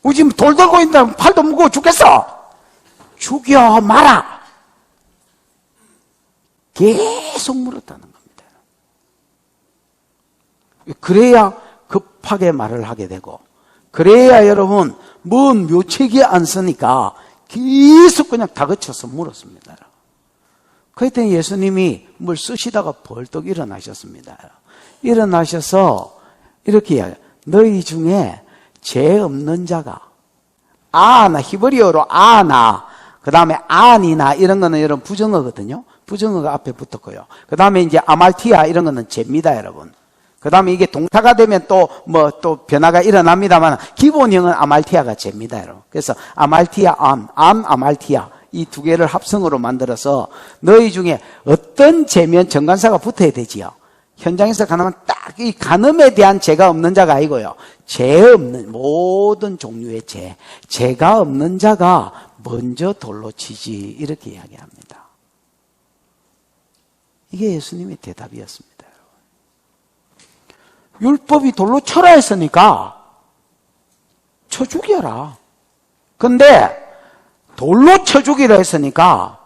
우리 지금 돌 들고 있는데 팔도 무거워 죽겠어! 죽여 마라! 계속 물었다는 겁니다. 그래야 급하게 말을 하게 되고 그래야 여러분 뭔 묘책이 안 쓰니까 계속 그냥 다그쳐서 물었습니다. 그랬더니 예수님이 뭘 쓰시다가 벌떡 일어나셨습니다. 일어나셔서 이렇게 이야기해요. 너희 중에 죄 없는 자가 아나 히브리어로 아나 그 다음에 아니나 이런 거는 여러분 부정어거든요. 부정어가 앞에 붙었고요. 그 다음에 이제 아말티아 이런 거는 죄입니다, 여러분. 그 다음에 이게 동사가 되면 또 변화가 일어납니다만 기본형은 아말티아가 죄입니다, 여러분. 그래서 아말티아 아말티아 이 두 개를 합성으로 만들어서 너희 중에 어떤 죄면 정관사가 붙어야 되지요. 현장에서 가늠하면 딱 이 간음에 대한 죄가 없는 자가 아니고요. 죄 없는 모든 종류의 죄가 없는 자가 먼저 돌로 치지 이렇게 이야기합니다. 이게 예수님의 대답이었습니다. 율법이 돌로 쳐라 했으니까 쳐 죽여라. 근데 돌로 쳐 죽이라 했으니까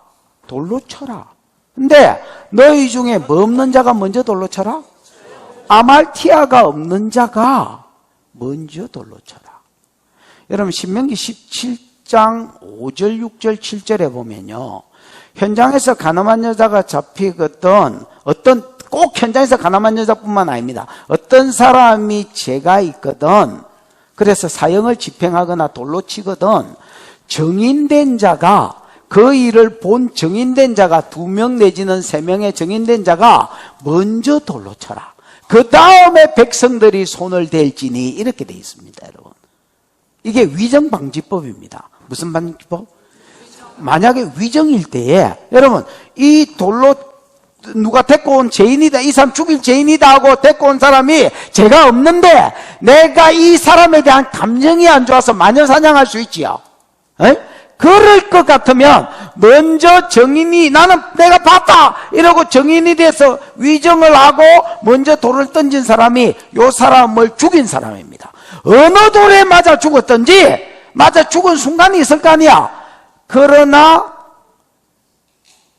돌로 쳐라. 근데 너희 중에 뭐 없는 자가 먼저 돌로 쳐라? 아말티아가 없는 자가 먼저 돌로 쳐라. 여러분 신명기 17장 5절 6절 7절에 보면요. 현장에서 가늠한 여자가 잡히거든 꼭 현장에서 가늠한 여자뿐만 아닙니다. 어떤 사람이 죄가 있거든 그래서 사형을 집행하거나 돌로 치거든 정인된 자가 그 일을 본 정인된 자가 2명 내지는 3명의 정인된 자가 먼저 돌로 쳐라. 그 다음에 백성들이 손을 댈지니 이렇게 돼 있습니다, 여러분. 이게 위정방지법입니다. 무슨 방지법? 만약에 위정일 때에 여러분 이 돌로 누가 데리고 온 죄인이다, 이 사람 죽일 죄인이다 하고 데리고 온 사람이 죄가 없는데 내가 이 사람에 대한 감정이 안 좋아서 마녀사냥할 수 있지요. 에? 그럴 것 같으면 먼저 정인이 나는 내가 봤다 이러고 정인이 돼서 위정을 하고 먼저 돌을 던진 사람이 요 사람을 죽인 사람입니다. 어느 돌에 맞아 죽었든지 맞아 죽은 순간이 있을 거 아니야. 그러나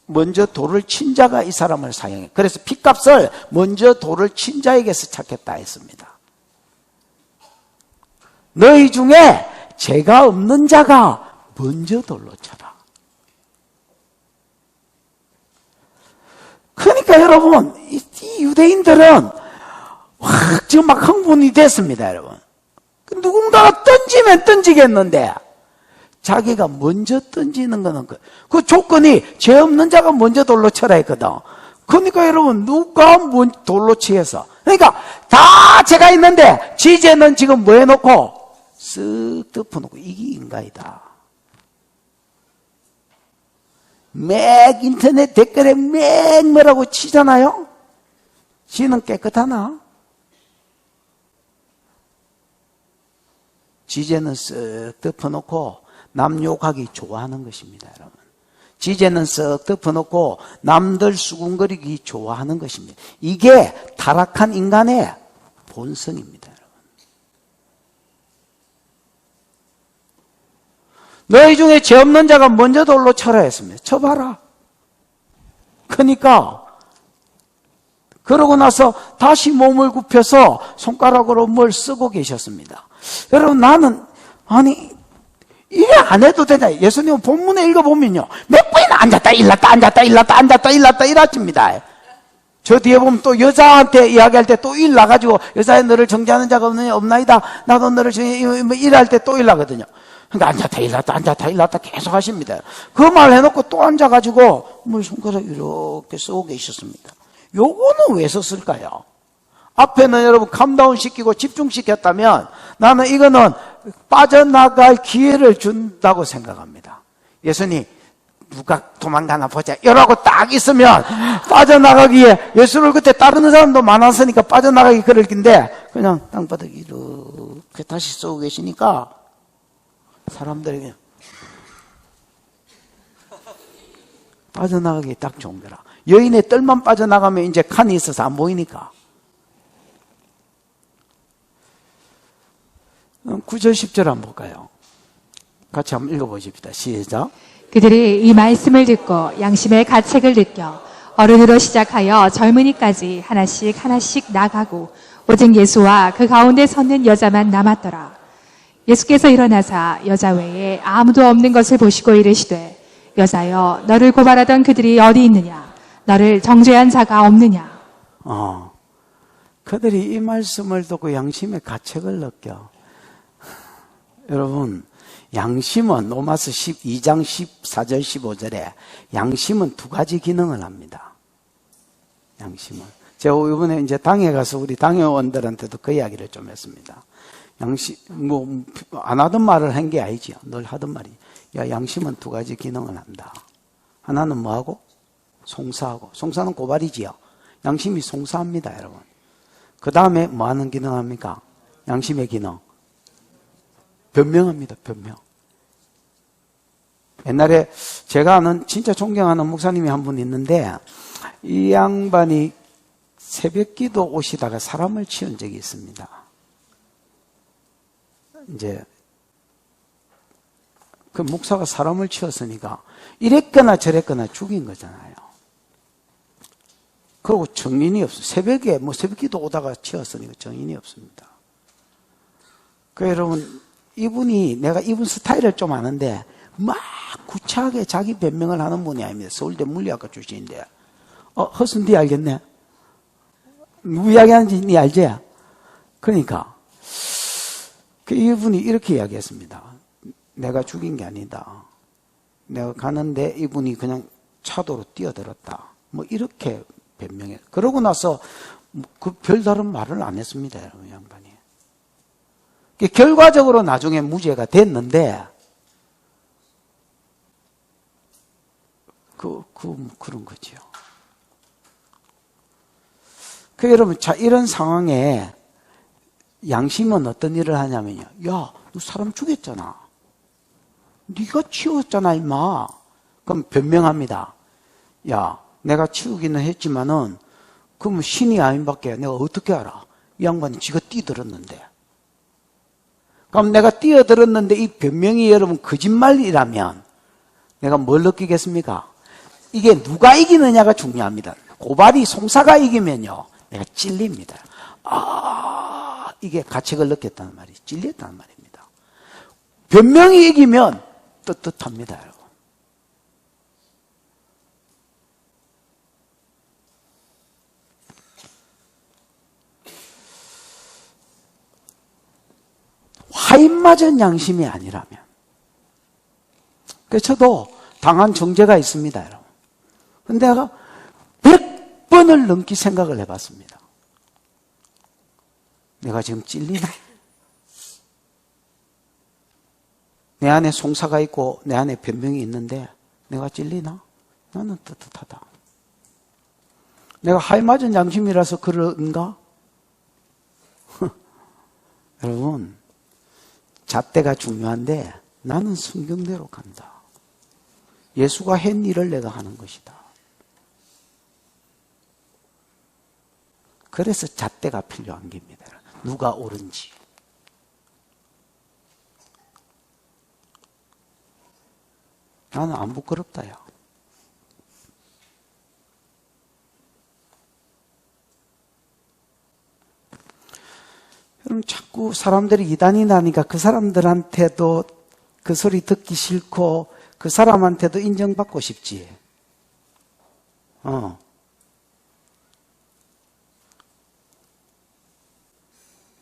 먼저 돌을 친 자가 이 사람을 사형해. 그래서 핏값을 먼저 돌을 친 자에게서 찾겠다 했습니다. 너희 중에 죄가 없는 자가 먼저 돌로 쳐라. 그러니까 여러분 이 유대인들은 지금 막 흥분이 됐습니다, 여러분. 누군가가 던지면 던지겠는데 자기가 먼저 던지는 거는 그 조건이 죄 없는 자가 먼저 돌로 쳐라 했거든. 그러니까 여러분 누가 돌로 치해서 그러니까 다 죄가 있는데 지죄는 지금 뭐 해놓고 쓱 덮어놓고 이게 인간이다. 맥 인터넷 댓글에 맥 뭐라고 치잖아요. 지는 깨끗하나? 지죄는 쓱 덮어놓고 남 욕하기 좋아하는 것입니다, 여러분. 지죄는 쓱 덮어놓고 남들 수군거리기 좋아하는 것입니다. 이게 타락한 인간의 본성입니다, 여러분. 너희 중에 죄 없는 자가 먼저 돌로 쳐라 했습니다. 쳐봐라. 그러니까 그러고 나서 다시 몸을 굽혀서 손가락으로 뭘 쓰고 계셨습니다. 여러분, 나는 아니 이래 안 해도 되냐. 예수님 본문에 읽어보면요, 몇 번이나 앉았다 일났다 앉았다 일났다 앉았다 일났다 일났습니다. 저 뒤에 보면 또 여자한테 이야기할 때 또 일나가지고, 여자의 너를 정죄하는 자가 없나이다, 나도 너를 일할 때 또 일나거든요. 그러니까 앉았다 일났다 앉았다 일났다 계속 하십니다. 그 말 해놓고 또 앉아가지고 뭐 손가락 이렇게 쓰고 계셨습니다. 요거는 왜 썼을까요? 앞에는 여러분 캄다운 시키고 집중시켰다면 나는 이거는 빠져나갈 기회를 준다고 생각합니다. 예수님 누가 도망가나 보자 이러고 딱 있으면 빠져나가기에, 예수를 그때 따르는 사람도 많았으니까 빠져나가기 그럴 긴데 그냥 땅바닥 이렇게 다시 쏘고 계시니까 사람들이 그냥 빠져나가기 딱 좋은 거라. 여인의 뜰만 빠져나가면 이제 칸이 있어서 안 보이니까. 9절 10절 한번 볼까요? 같이 한번 읽어보십시다. 시작. 그들이 이 말씀을 듣고 양심의 가책을 느껴 어른으로 시작하여 젊은이까지 하나씩 하나씩 나가고 오직 예수와 그 가운데 섰는 여자만 남았더라. 예수께서 일어나사 여자 외에 아무도 없는 것을 보시고 이르시되, 여자여, 너를 고발하던 그들이 어디 있느냐? 너를 정죄한 자가 없느냐? 그들이 이 말씀을 듣고 양심의 가책을 느껴. 여러분, 양심은 로마서 12장 14절 15절에 양심은 두 가지 기능을 합니다. 양심은. 제가 이번에 이제 당에 가서 우리 당회원들한테도 그 이야기를 좀 했습니다. 양심, 안 하던 말을 한 게 아니지요. 늘 하던 말이. 야, 양심은 두 가지 기능을 한다. 하나는 뭐하고? 송사하고. 송사는 고발이지요. 양심이 송사합니다, 여러분. 그 다음에 뭐 하는 기능 합니까? 양심의 기능. 변명합니다, 변명. 옛날에 제가 아는 진짜 존경하는 목사님이 한 분 있는데, 이 양반이 새벽 기도 오시다가 사람을 치운 적이 있습니다. 이제 그 목사가 사람을 치웠으니까 이랬거나 저랬거나 죽인 거잖아요. 그리고 정인이 없어요. 새벽에 새벽 기도 오다가 치웠으니까 정인이 없습니다. 그 여러분, 이분이, 내가 이분 스타일을 좀 아는데 막 구차하게 자기 변명을 하는 분이 아닙니다. 서울대 물리학과 출신인데. 허순디 알겠네? 누구 이야기하는지 니 알지? 그러니까 그 이분이 이렇게 이야기했습니다. 내가 죽인 게 아니다. 내가 가는데 이분이 그냥 차도로 뛰어들었다. 이렇게 변명해. 그러고 나서 그 별다른 말을 안 했습니다, 여러분, 양반이. 결과적으로 나중에 무죄가 됐는데, 그런 거지요. 여러분, 자, 이런 상황에 양심은 어떤 일을 하냐면요. 야, 너 사람 죽였잖아. 네가 치웠잖아, 임마. 그럼 변명합니다. 야, 내가 치우기는 했지만은, 그러면 신이 아닌밖에 내가 어떻게 알아? 이 양반이 지가 뛰들었는데. 그럼 내가 뛰어들었는데 이 변명이 여러분 거짓말이라면 내가 뭘 느끼겠습니까? 이게 누가 이기느냐가 중요합니다. 고발이 송사가 이기면요, 내가 찔립니다. 이게 가책을 느꼈다는 말이, 찔렸다는 말입니다. 변명이 이기면 떳떳합니다, 여러분. 화인맞은 양심이 아니라면. 그래서 저도 당한 정죄가 있습니다, 여러분. 근데 내가 100번을 넘게 생각을 해봤습니다. 내가 지금 찔리나? 내 안에 송사가 있고 내 안에 변명이 있는데 내가 찔리나? 나는 떳떳하다. 내가 화인맞은 양심이라서 그런가? 여러분, 잣대가 중요한데 나는 성경대로 간다. 예수가 한 일을 내가 하는 것이다. 그래서 잣대가 필요한 겁니다. 누가 옳은지. 나는 안 부끄럽다, 야. 그럼 자꾸 사람들이 이단이나니까 그 사람들한테도 그 소리 듣기 싫고 그 사람한테도 인정받고 싶지.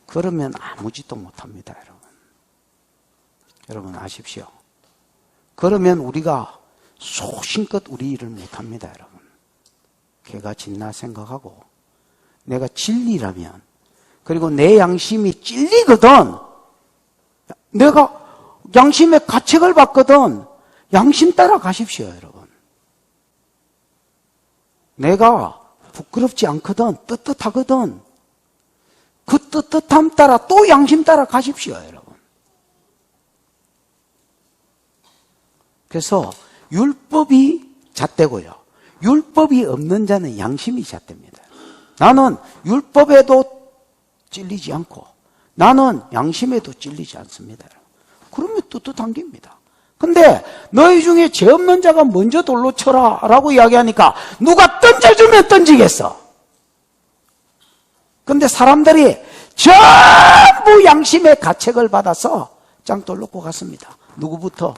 그러면 아무 짓도 못합니다, 여러분. 여러분 아십시오. 그러면 우리가 소신껏 우리 일을 못합니다, 여러분. 개가 짖나 생각하고 내가 진리라면, 그리고 내 양심이 찔리거든. 내가 양심의 가책을 받거든. 양심 따라 가십시오, 여러분. 내가 부끄럽지 않거든. 떳떳하거든. 그 떳떳함 따라 또 양심 따라 가십시오, 여러분. 그래서 율법이 잣대고요. 율법이 없는 자는 양심이 잣대입니다. 나는 율법에도 찔리지 않고 나는 양심에도 찔리지 않습니다. 그러면 떳떳한 겁니다. 근데 너희 중에 죄 없는 자가 먼저 돌로 쳐라 라고 이야기하니까 누가 던져주면 던지겠어. 근데 사람들이 전부 양심의 가책을 받아서 짱돌 놓고 갔습니다. 누구부터?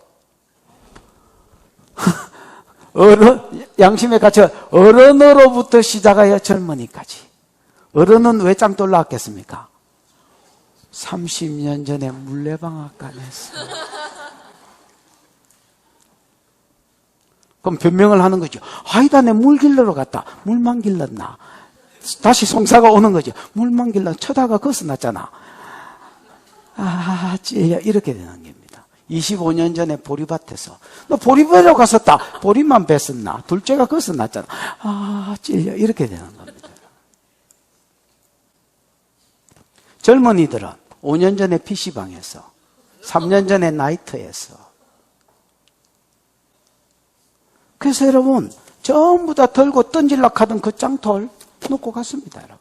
양심의 가책, 어른으로부터 시작하여 젊은이까지. 어른은 왜 짱돌 나왔겠습니까? 30년 전에 물레방앗간에서. 그럼 변명을 하는 거죠. 아니다, 내 물 길러러 갔다. 물만 길렀나? 다시 송사가 오는 거죠. 물만 길러 쳐다가 거기서 났잖아. 찔려. 이렇게 되는 겁니다. 25년 전에 보리밭에서 너 보리배러 갔었다. 보리만 뱄었나? 둘째가 거기서 났잖아. 찔려. 이렇게 되는 겁니다. 젊은이들은 5년 전에 PC방에서 3년 전에 나이트에서. 그래서 여러분 전부 다 들고 던질라 하던 그 짱돌 놓고 갔습니다, 여러분.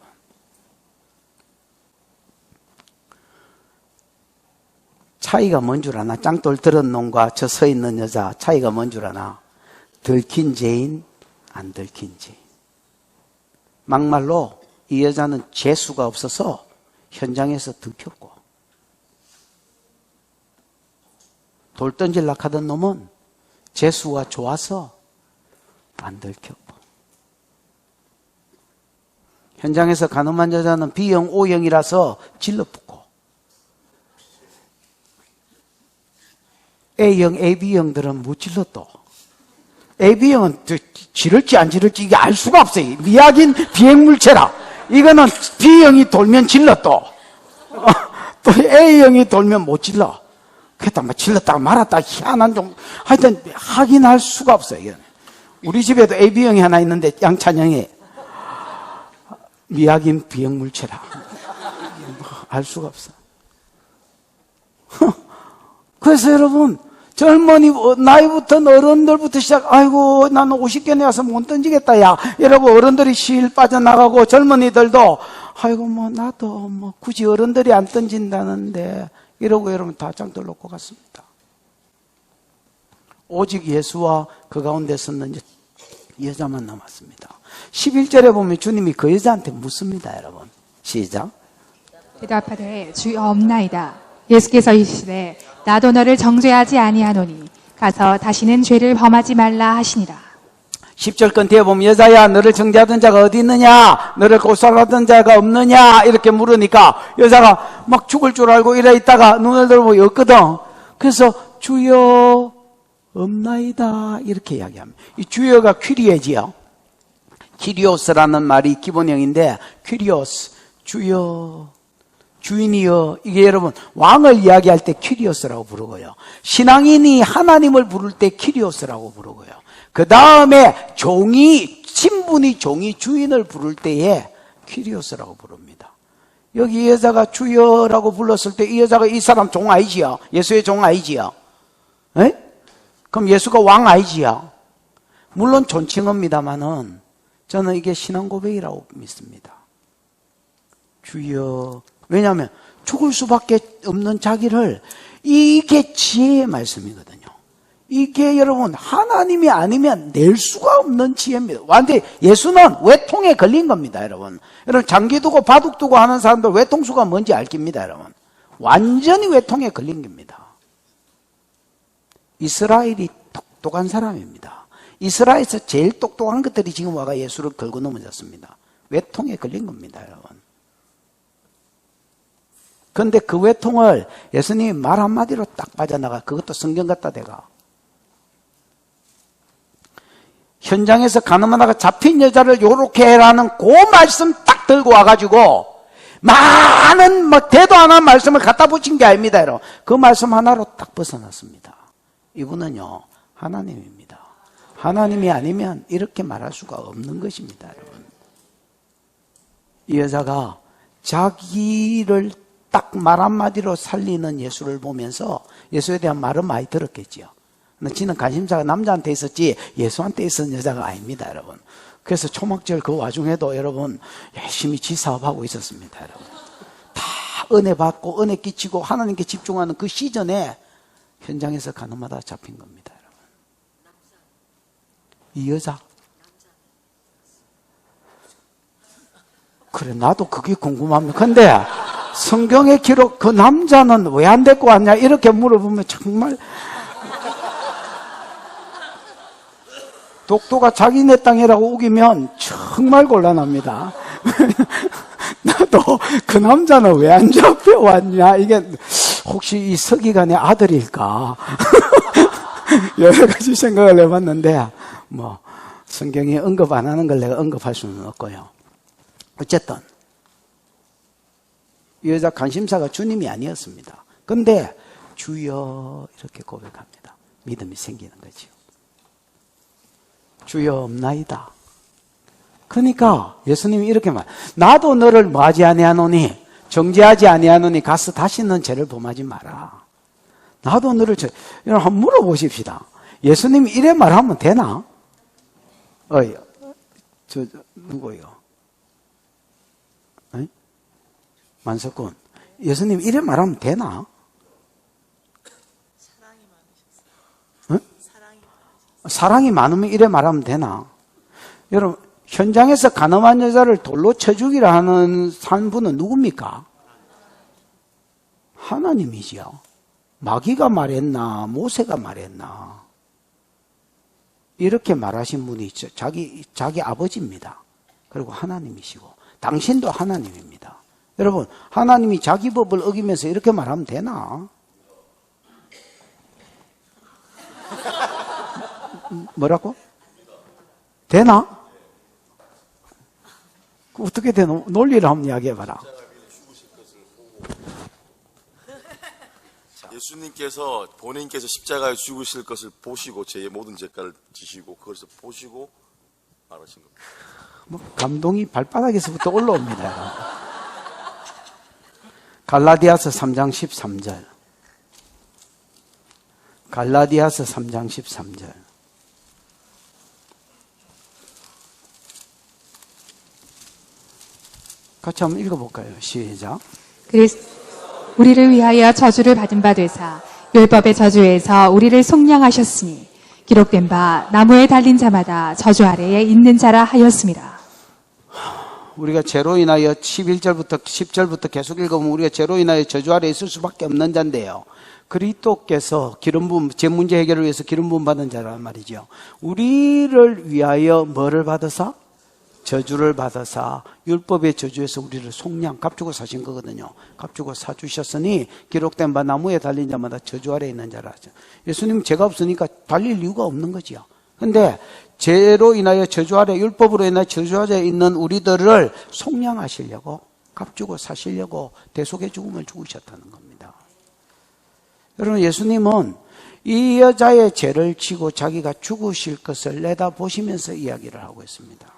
차이가 뭔 줄 아나? 짱돌 들은 놈과 저 서 있는 여자 차이가 뭔 줄 아나? 들킨 죄인, 안 들킨 죄인. 막말로 이 여자는 재수가 없어서 현장에서 들켰고, 돌 던질라 하던 놈은 재수가 좋아서 안 들켰고, 현장에서 가늠한 여자는 B형, O형이라서 질러붙고, A형, AB형들은 못 질렀도. AB형은 지를지 안 지를지 이게 알 수가 없어요. 미약인 비행물체라. 이거는 B형이 돌면 질렀도. 또 A형이 돌면 못 질러. 그랬다, 막 질렀다가 말았다가 희한한 종, 하여튼 확인할 수가 없어요. 이거는. 우리 집에도 AB형이 하나 있는데 양찬형이 미약인 비행물체라. 알 수가 없어. 그래서 여러분, 젊은이, 나이부터 어른들부터 시작, 아이고, 나는 50견에 와서 못 던지겠다, 야. 이러고 어른들이 실 빠져나가고, 젊은이들도, 아이고, 나도, 굳이 어른들이 안 던진다는데, 이러고 여러분 다 짱돌 놓고 갔습니다. 오직 예수와 그 가운데 섰는 여자만 남았습니다. 11절에 보면 주님이 그 여자한테 묻습니다, 여러분. 시작. 대답하되 주여 없나이다. 예수께서 이르시되 나도 너를 정죄하지 아니하노니 가서 다시는 죄를 범하지 말라 하시니라. 10절 건 뒤에 보면 여자야 너를 정죄하던 자가 어디 있느냐, 너를 고소하던 자가 없느냐 이렇게 물으니까 여자가 막 죽을 줄 알고 이래 있다가 눈을 들어보고 없거든. 그래서 주여 없나이다 이렇게 이야기합니다. 이 주여가 퀴리에지요. 키리오스라는 말이 기본형인데 퀴리오스, 주여, 주인이여. 이게 여러분 왕을 이야기할 때 퀴리오스라고 부르고요, 신앙인이 하나님을 부를 때 퀴리오스라고 부르고요, 그 다음에 종이, 신분이 종이 주인을 부를 때에 퀴리오스라고 부릅니다. 여기 이 여자가 주여라고 불렀을 때 이 여자가 이 사람 종 아니지요? 예수의 종 아니지요? 에? 그럼 예수가 왕 아니지요? 물론 존칭합니다만은 저는 이게 신앙 고백이라고 믿습니다. 주여. 왜냐하면 죽을 수밖에 없는 자기를, 이게 지혜의 말씀이거든요. 이게 여러분 하나님이 아니면 낼 수가 없는 지혜입니다. 완전히 예수는 외통에 걸린 겁니다, 여러분. 여러분 장기 두고 바둑 두고 하는 사람들 외통수가 뭔지 알깁니다, 여러분. 완전히 외통에 걸린 겁니다. 이스라엘이 똑똑한 사람입니다. 이스라엘에서 제일 똑똑한 것들이 지금 와가 예수를 걸고 넘어졌습니다. 외통에 걸린 겁니다, 여러분. 그런데 그 외통을 예수님이 말 한마디로 딱 빠져나가. 그것도 성경 갖다 대가. 현장에서 가늠하다가 잡힌 여자를 요렇게 해라는 그 말씀 딱 들고 와가지고 많은 막 대도 안 한 말씀을 갖다 붙인 게 아닙니다, 여러분. 그 말씀 하나로 딱 벗어났습니다. 이분은요 하나님입니다. 하나님이 아니면 이렇게 말할 수가 없는 것입니다, 여러분. 이 여자가 자기를 딱 말 한마디로 살리는 예수를 보면서 예수에 대한 말은 많이 들었겠지요. 지는 관심사가 남자한테 있었지 예수한테 있었던 여자가 아닙니다, 여러분. 그래서 초막절 그 와중에도 여러분 열심히 지사업하고 있었습니다, 여러분. 다 은혜 받고 은혜 끼치고 하나님께 집중하는 그 시즌에 현장에서 가늠하다 잡힌 겁니다, 여러분. 이 여자. 그래, 나도 그게 궁금합니다. 근데 성경의 기록, 그 남자는 왜 안 데리고 왔냐 이렇게 물어보면 정말 독도가 자기네 땅이라고 우기면 정말 곤란합니다. 나도 그 남자는 왜 안 잡혀왔냐, 이게 혹시 이 서기관의 아들일까 여러 가지 생각을 해봤는데 뭐 성경이 언급 안 하는 걸 내가 언급할 수는 없고요. 어쨌든 이 여자 관심사가 주님이 아니었습니다. 근데 주여 이렇게 고백합니다. 믿음이 생기는 거죠. 주여 없나이다. 그러니까 예수님이 이렇게 말, 나도 너를 뭐하지 아니하노니, 정죄하지 아니하노니 가서 다시는 죄를 범하지 마라. 나도 너를 여러분 한번 물어보십시다. 예수님이 이래 말하면 되나? 누구요? 만석군, 예수님 이래 말하면 되나? 사랑이 많으면 이래 말하면 되나? 여러분, 현장에서 가늠한 여자를 돌로 쳐 죽이라 하는 산 분은 누굽니까? 하나님이지요. 마귀가 말했나 모세가 말했나, 이렇게 말하신 분이 있죠. 자기 아버지입니다. 그리고 하나님이시고 당신도 하나님입니다. 여러분, 하나님이 자기 법을 어기면서 이렇게 말하면 되나? 뭐라고? 되나? 어떻게 되나? 논리를 한번 이야기해봐라. 예수님께서 본인께서 십자가에 죽으실 것을 보시고 제 모든 죄가를 지시고 그것을 보시고 말하신 겁니다. 뭐 감동이 발바닥에서부터 올라옵니다. 갈라디아서 3장 13절. 갈라디아서 3장 13절. 같이 한번 읽어볼까요? 시작. 우리를 위하여 저주를 받은 바 되사 율법의 저주에서 우리를 속량하셨으니 기록된 바 나무에 달린 자마다 저주 아래에 있는 자라 하였습니다. 우리가 죄로 인하여 11절부터 10절부터 계속 읽어보면 우리가 죄로 인하여 저주 아래에 있을 수밖에 없는 자인데요. 그리스도께서 기름 부음, 제 문제 해결을 위해서 기름 부음 받은 자란 말이죠. 우리를 위하여 뭐를 받으사? 저주를 받으사 율법의 저주에서 우리를 속량, 값주고 사신 거거든요. 값주고 사주셨으니 기록된 바 나무에 달린 자마다 저주 아래에 있는 자라 하죠. 예수님 죄가 없으니까 달릴 이유가 없는 거지요. 근데 죄로 인하여 저주 아래, 율법으로 인하여 저주 아래에 있는 우리들을 속량하시려고, 값주고 사시려고 대속의 죽음을 죽으셨다는 겁니다. 여러분, 예수님은 이 여자의 죄를 지고 자기가 죽으실 것을 내다보시면서 이야기를 하고 있습니다.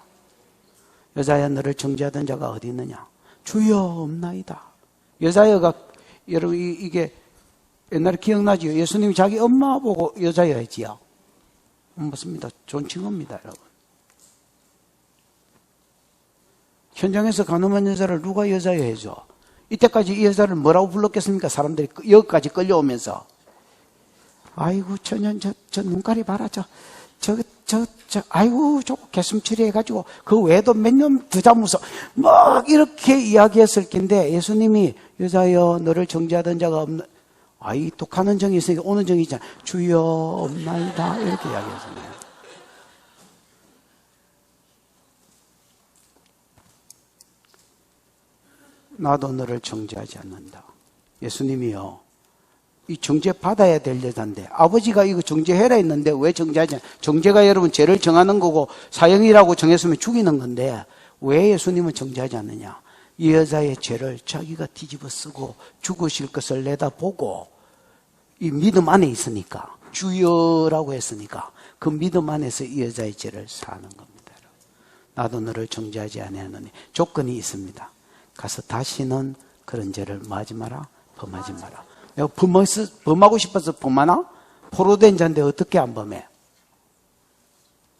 여자야, 너를 정죄하던 자가 어디 있느냐? 주여 없나이다. 여자여가, 여러분, 이게 옛날에 기억나지요? 예수님이 자기 엄마 보고 여자여 했지요? 맞습니다. 존칭어입니다, 여러분. 현장에서 가늠한 여자를 누가 여자여 해줘? 이때까지 이 여자를 뭐라고 불렀겠습니까? 사람들이 여기까지 끌려오면서 아이고, 저년, 저 눈깔이 봐라. 아이고, 저거 개슴처리 해가지고, 그 외에도 몇 년 더 잡무서, 막 이렇게 이야기했을 텐데, 예수님이 여자여, 너를 정죄하던 자가 없나, 아이, 독하는 정이 있으니까 오는 정이 있잖아. 주여, 없나이다. 이렇게 이야기했잖아요. 나도 너를 정죄하지 않는다. 예수님이요, 이 정죄 받아야 될 여자인데, 아버지가 이거 정죄해라 했는데 왜 정죄하지 않냐? 정죄가 여러분 죄를 정하는 거고 사형이라고 정했으면 죽이는 건데 왜 예수님은 정죄하지 않느냐? 이 여자의 죄를 자기가 뒤집어 쓰고 죽으실 것을 내다보고 이 믿음 안에 있으니까, 주여라고 했으니까 그 믿음 안에서 이 여자의 죄를 사는 겁니다. 나도 너를 정죄하지 아니하노니 조건이 있습니다. 가서 다시는 그런 죄를 뭐하지 마라, 범하지 마라. 내가 범하고 싶어서 범하나? 포로된 자인데 어떻게 안 범해?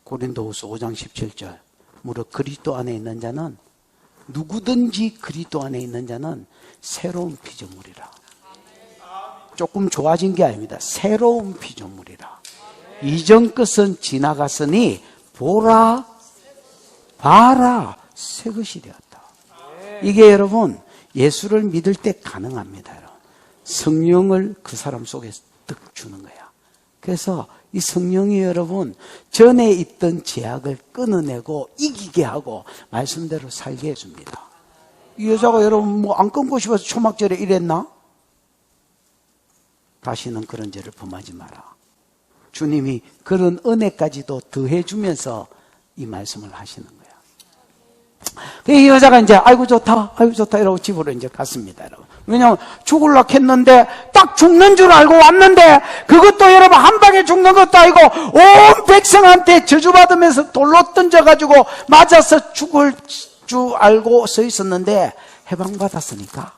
고린도후서 5장 17절. 무릇 그리스도 안에 있는 자는, 누구든지 그리스도 안에 있는 자는 새로운 피조물이라. 조금 좋아진 게 아닙니다. 새로운 피조물이라. 이전 것은 지나갔으니 보라, 봐라, 새 것이 되었다. 이게 여러분 예수를 믿을 때 가능합니다. 여러분. 성령을 그 사람 속에 뜩 주는 거야. 그래서 이 성령이 여러분 전에 있던 죄악을 끊어내고 이기게 하고 말씀대로 살게 해줍니다. 이 여자가 여러분 뭐 안 끊고 싶어서 초막절에 이랬나? 다시는 그런 죄를 범하지 마라. 주님이 그런 은혜까지도 더해주면서 이 말씀을 하시는 거예요. 이 여자가 이제 아이고 좋다 이러고 집으로 이제 갔습니다. 여러분. 왜냐하면 죽을라 했는데 딱 죽는 줄 알고 왔는데 그것도 여러분 한 방에 죽는 것도 아니고 온 백성한테 저주받으면서 돌로 던져가지고 맞아서 죽을 줄 알고 서 있었는데 해방받았으니까,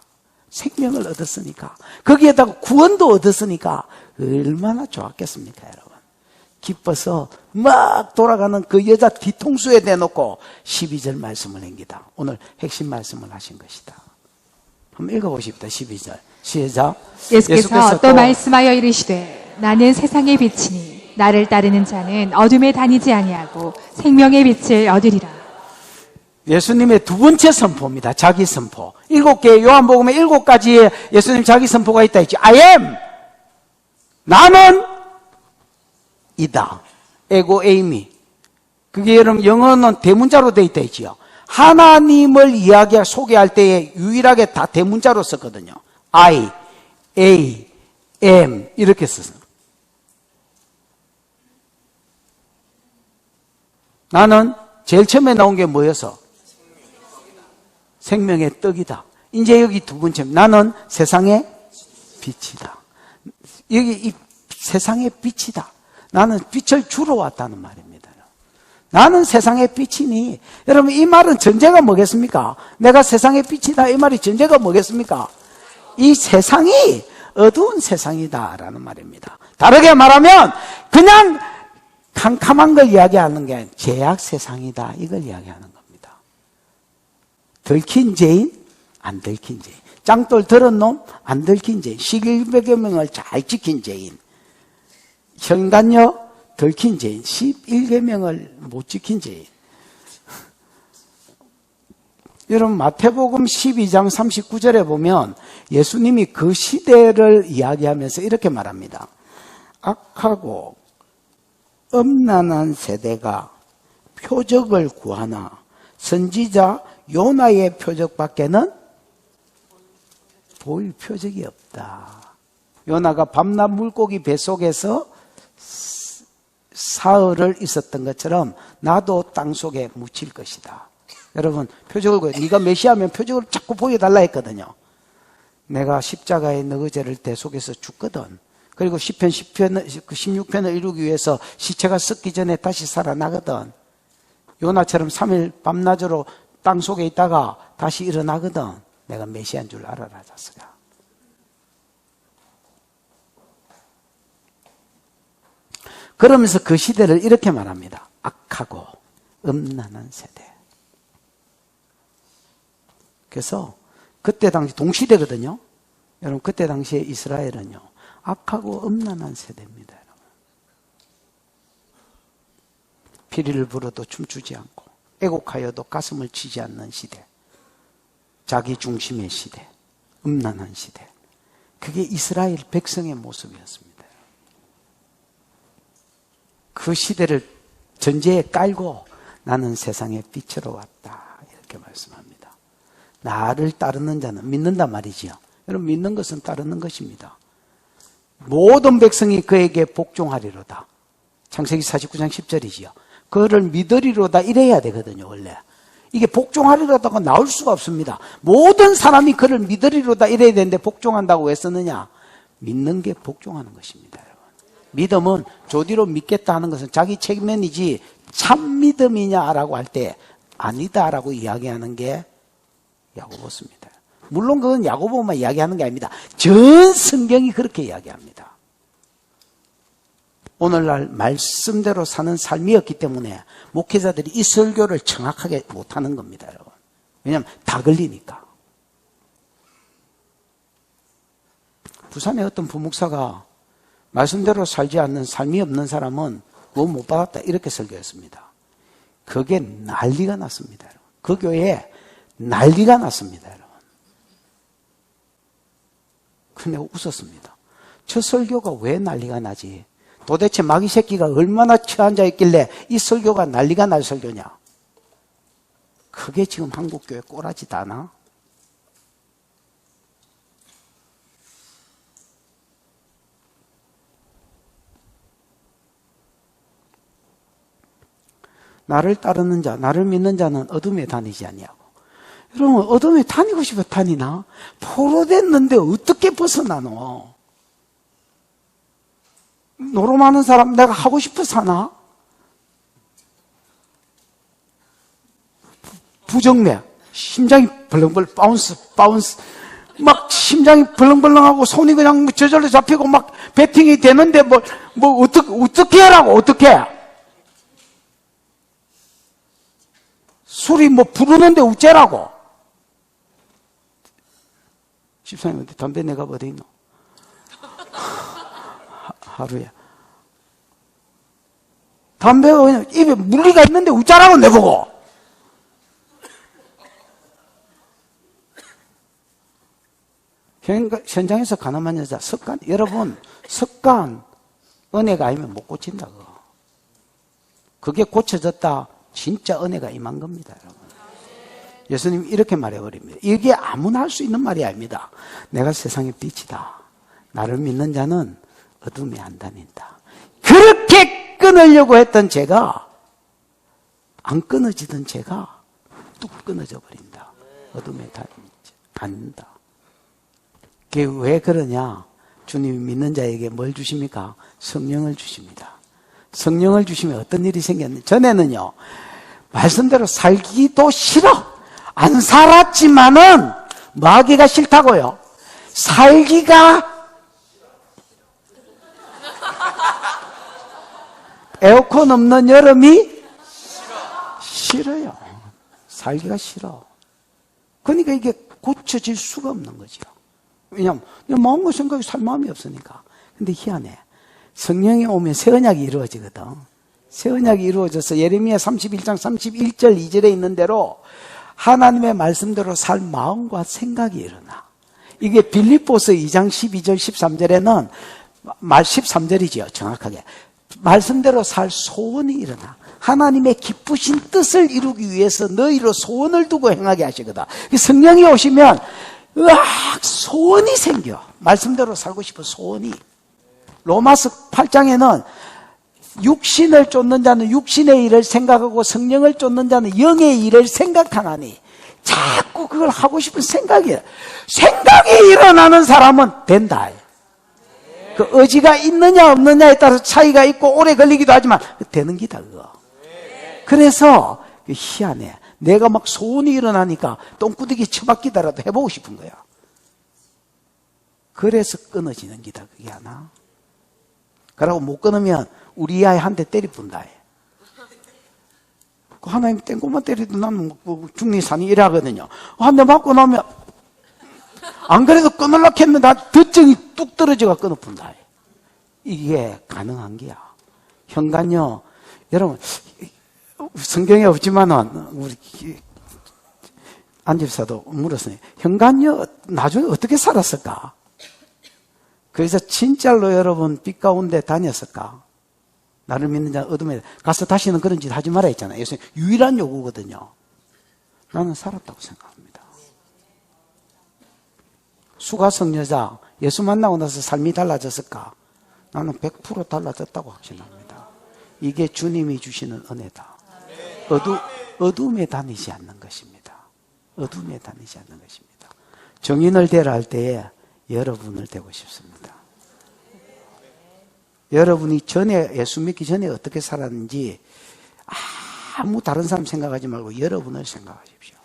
생명을 얻었으니까, 거기에다가 구원도 얻었으니까 얼마나 좋았겠습니까 여러분. 기뻐서 막 돌아가는 그 여자 뒤통수에 대놓고 12절 말씀을 남기다. 오늘 핵심 말씀을 하신 것이다. 한번 읽어보십시다. 12절 시작. 예수께서 또 말씀하여 이르시되 나는 세상의 빛이니 나를 따르는 자는 어둠에 다니지 아니하고 생명의 빛을 얻으리라. 예수님의 두 번째 선포입니다. 자기 선포. 7개 요한복음에 7가지의 예수님 자기 선포가 있다 했지. I am, 나는 이다. 에고 에이미. 그게 여러분 영어는 대문자로 되어 있다 했지요. 하나님을 소개할 때에 유일하게 다 대문자로 썼거든요. I, A, am 이렇게 썼어요. 나는 제일 처음에 나온 게 뭐였어? 생명의 떡이다. 이제 여기 두 번째, 나는 세상의 빛이다. 여기 이 세상의 빛이다. 나는 빛을 주러 왔다는 말입니다. 나는 세상의 빛이니, 여러분 이 말은 전제가 뭐겠습니까? 내가 세상의 빛이다 이 말이 전제가 뭐겠습니까? 이 세상이 어두운 세상이다 라는 말입니다. 다르게 말하면 그냥 캄캄한 걸 이야기하는 게 아니라 죄악 세상이다 이걸 이야기하는 겁니다. 들킨 죄인, 안 들킨 죄인, 짱돌 들은 놈, 안 들킨 죄인, 11계명을 잘 지킨 죄인, 형단녀 들킨 죄인, 11계명을 못 지킨 죄인. 여러분 마태복음 12장 39절에 보면 예수님이 그 시대를 이야기하면서 이렇게 말합니다. 악하고 엄난한 세대가 표적을 구하나 선지자 요나의 표적밖에는 보일 표적이 없다. 요나가 밤낮 물고기 뱃속에서 사흘을 있었던 것처럼 나도 땅속에 묻힐 것이다. 여러분 표적을 구해. 네가 메시아면 표적을 자꾸 보여달라 했거든요. 내가 십자가에 너희 죄를 대속해서 죽거든. 그리고 16편을 이루기 위해서 시체가 썩기 전에 다시 살아나거든. 요나처럼 3일 밤낮으로 땅속에 있다가 다시 일어나거든. 내가 메시아인 줄 알아라 자식아. 그러면서 그 시대를 이렇게 말합니다. 악하고 음란한 세대. 그래서 그때 당시 동시대거든요. 여러분 그때 당시에 이스라엘은요 악하고 음란한 세대입니다. 여러분. 피리를 불어도 춤추지 않고 애곡하여도 가슴을 치지 않는 시대, 자기 중심의 시대, 음란한 시대. 그게 이스라엘 백성의 모습이었습니다. 그 시대를 전제에 깔고 나는 세상의 빛으로 왔다, 이렇게 말씀합니다. 나를 따르는 자는, 믿는단 말이지요. 여러분, 믿는 것은 따르는 것입니다. 모든 백성이 그에게 복종하리로다. 창세기 49장 10절이지요. 그를 믿으리로다, 이래야 되거든요. 원래 이게 복종하리로다가 나올 수가 없습니다. 모든 사람이 그를 믿으리로다 이래야 되는데 복종한다고 왜 썼느냐? 믿는 게 복종하는 것입니다. 여러분. 믿음은 조디로 믿겠다 하는 것은 자기 책면이지 참 믿음이냐라고 할 때 아니다라고 이야기하는 게 야고보습니다. 물론 그건 야고보만 이야기하는 게 아닙니다. 전 성경이 그렇게 이야기합니다. 오늘날 말씀대로 사는 삶이었기 때문에 목회자들이 이 설교를 정확하게 못하는 겁니다, 여러분. 왜냐하면 다 걸리니까. 부산의 어떤 부목사가 말씀대로 살지 않는 삶이 없는 사람은 뭐 못 받았다, 이렇게 설교했습니다. 그게 난리가 났습니다, 여러분. 그 교회에 난리가 났습니다, 여러분. 근데 웃었습니다. 저 설교가 왜 난리가 나지? 도대체 마귀 새끼가 얼마나 처앉아 있길래 이 설교가 난리가 날 설교냐? 그게 지금 한국교회 꼬라지다나? 나를 따르는 자, 나를 믿는 자는 어둠에 다니지 아니하고. 여러분, 어둠에 다니고 싶어 다니나? 포로됐는데 어떻게 벗어나노? 노름하는 사람 내가 하고 싶어서 하나? 부정맥, 심장이 벌렁벌렁, 바운스 막 심장이 벌렁벌렁하고 손이 그냥 저절로 잡히고 막 배팅이 되는데 어떻게 하라고, 어떻게? 술이 부르는데 우째라고. 집사님, 어디 담배 내가 어디 있노? 하루에. 담배가 그냥 입에 물리가 있는데 웃자라고 내보고. 현장에서 가늠한 여자, 습관. 여러분, 습관, 은혜가 아니면 못 고친다, 그거. 그게 고쳐졌다, 진짜 은혜가 임한 겁니다, 여러분. 예수님이 이렇게 말해버립니다. 이게 아무나 할 수 있는 말이 아닙니다. 내가 세상의 빛이다. 나를 믿는 자는 어둠에 안 다닌다. 그렇게 끊으려고 했던 죄가, 안 끊어지던 죄가 뚝 끊어져 버린다. 어둠에 다닌다. 그게 왜 그러냐? 주님이 믿는 자에게 뭘 주십니까? 성령을 주십니다. 성령을 주시면 어떤 일이 생겼는지. 전에는요, 말씀대로 살기도 싫어. 안 살았지만은 뭐 하기가 싫다고요? 살기가 에어컨 없는 여름이 싫어요. 살기가 싫어. 그러니까 이게 고쳐질 수가 없는 거죠. 왜냐하면 마음과 생각이 살 마음이 없으니까. 근데 희한해. 성령이 오면 새 언약이 이루어지거든. 새 언약이 이루어져서 예레미야 31장 31절 2절에 있는 대로 하나님의 말씀대로 살 마음과 생각이 일어나. 이게 빌립보서 2장 12절 13절에는 13절이지요, 정확하게. 말씀대로 살 소원이 일어나. 하나님의 기쁘신 뜻을 이루기 위해서 너희로 소원을 두고 행하게 하시거든. 성령이 오시면 으악, 소원이 생겨. 말씀대로 살고 싶은 소원이. 로마서 8장에는 육신을 쫓는 자는 육신의 일을 생각하고 성령을 쫓는 자는 영의 일을 생각하나니. 자꾸 그걸 하고 싶은 생각이 일어나는 사람은 된다. 그 의지가 있느냐 없느냐에 따라서 차이가 있고 오래 걸리기도 하지만 되는 기다, 그거. 그래서 희한해. 내가 막 소원이 일어나니까 똥구덩이 처박기다라도 해보고 싶은 거야. 그래서 끊어지는 기다, 그게 하나. 그러고 못 끊으면 우리 아이 한 대 때리뿐다. 그 하나님 땡고만 때리도 나는 중리산이 이래 하거든요. 한 대 맞고 나면 안 그래도 끊으려고 했는데 덧정이 뚝 떨어져가 끊어푼다. 이게 가능한 게야. 현관요, 여러분, 성경에 없지만은, 우리 안집사도 물었어요. 현관요, 나중에 어떻게 살았을까? 그래서 진짜로 여러분, 빛 가운데 다녔을까? 나를 믿는 자 어둠에 가서 다시는 그런 짓 하지 마라 했잖아요. 예수님 유일한 요구거든요. 나는 살았다고 생각합니다. 수가성 여자, 예수 만나고 나서 삶이 달라졌을까? 나는 100% 달라졌다고 확신합니다. 이게 주님이 주시는 은혜다. 어둠에 다니지 않는 것입니다. 어둠에 다니지 않는 것입니다. 정인을 대라 할 때에 여러분을 대고 싶습니다. 여러분이 전에, 예수 믿기 전에 어떻게 살았는지 아무 다른 사람 생각하지 말고 여러분을 생각하십시오.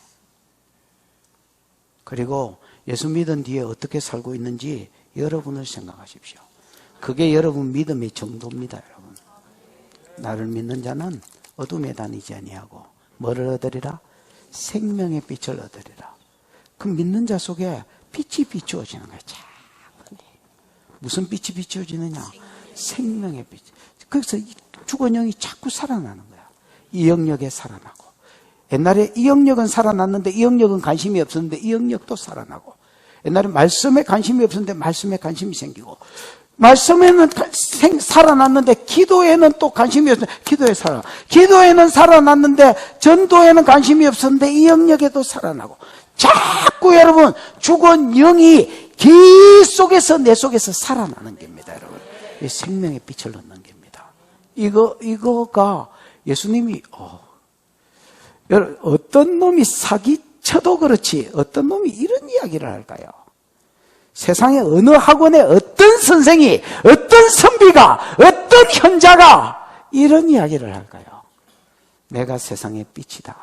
그리고 예수 믿은 뒤에 어떻게 살고 있는지 여러분을 생각하십시오. 그게 여러분 믿음의 정도입니다, 여러분. 나를 믿는 자는 어둠에 다니지 아니하고 뭐를 얻으리라? 생명의 빛을 얻으리라. 그 믿는 자 속에 빛이 비추어지는 거예요. 자꾸. 무슨 빛이 비추어지느냐? 생명의 빛. 그래서 죽은 영이 자꾸 살아나는 거야. 이 영역에 살아나고. 옛날에 이 영역은 살아났는데 이 영역은 관심이 없었는데 이 영역도 살아나고. 옛날에 말씀에 관심이 없었는데 말씀에 관심이 생기고. 말씀에는 살아났는데 기도에는 또 관심이 없었는데 기도에 살아나. 기도에는 살아났는데 전도에는 관심이 없었는데 이 영역에도 살아나고. 자꾸 여러분 죽은 영이 기 속에서 내 속에서 살아나는 겁니다, 여러분. 이 생명의 빛을 얻는 겁니다. 이거가 예수님이 여러분, 어떤 놈이 사기쳐도 그렇지 어떤 놈이 이런 이야기를 할까요? 세상에 어느 학원에 어떤 선생이 어떤 선비가 어떤 현자가 이런 이야기를 할까요? 내가 세상의 빛이다.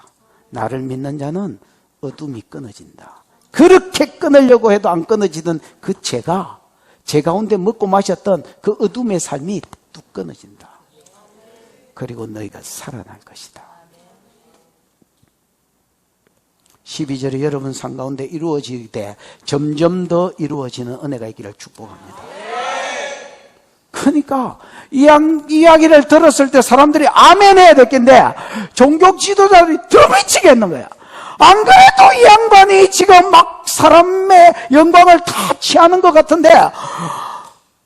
나를 믿는 자는 어둠이 끊어진다. 그렇게 끊으려고 해도 안 끊어지던 그 죄가 제 가운데 먹고 마셨던 그 어둠의 삶이 뚝 끊어진다. 그리고 너희가 살아날 것이다. 12절에 여러분 삶 가운데 이루어질 때 점점 더 이루어지는 은혜가 있기를 축복합니다. 그러니까 이 이야기를 들었을 때 사람들이 아멘 해야 됐겠는데 종교 지도자들이 더 미치겠는 거야. 안 그래도 이 양반이 지금 막 사람의 영광을 다 취하는 것 같은데,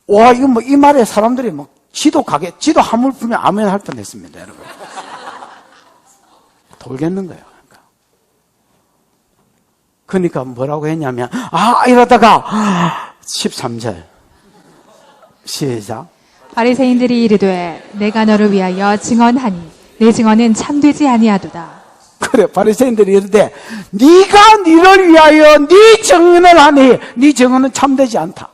와, 이거 뭐 이 말에 사람들이 뭐 지도 하물 풀면 아멘 할 뻔했습니다, 여러분. 돌겠는 거예요. 그러니까 뭐라고 했냐면, 이러다가 13절 시작. 바리새인들이 이르되 내가 너를 위하여 증언하니 내 증언은 참되지 아니하도다. 그래, 바리새인들이 이르되 네가 네를 위하여 네 증언을 하니 네 증언은 참되지 않다.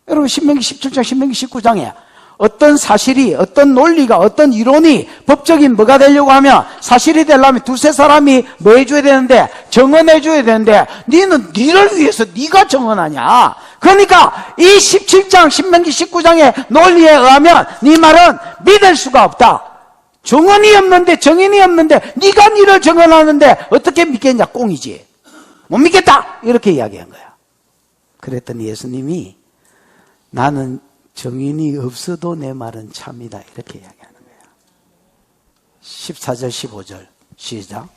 여러분 신명기 17장 신명기 19장에 어떤 사실이 어떤 논리가 어떤 이론이 법적인 뭐가 되려고 하면 사실이 되려면 두세 사람이 뭐 해줘야 되는데 증언해 줘야 되는데 너는 네를 위해서 네가 증언하냐. 그러니까 이 17장 신명기 19장의 논리에 의하면 네 말은 믿을 수가 없다. 정언이 없는데 정인이 없는데 네가 네를 정언하는데 어떻게 믿겠냐. 꽁이지. 못 믿겠다 이렇게 이야기한 거야. 그랬더니 예수님이 나는 정인이 없어도 내 말은 참이다 이렇게 이야기하는 거야. 14절 15절 시작.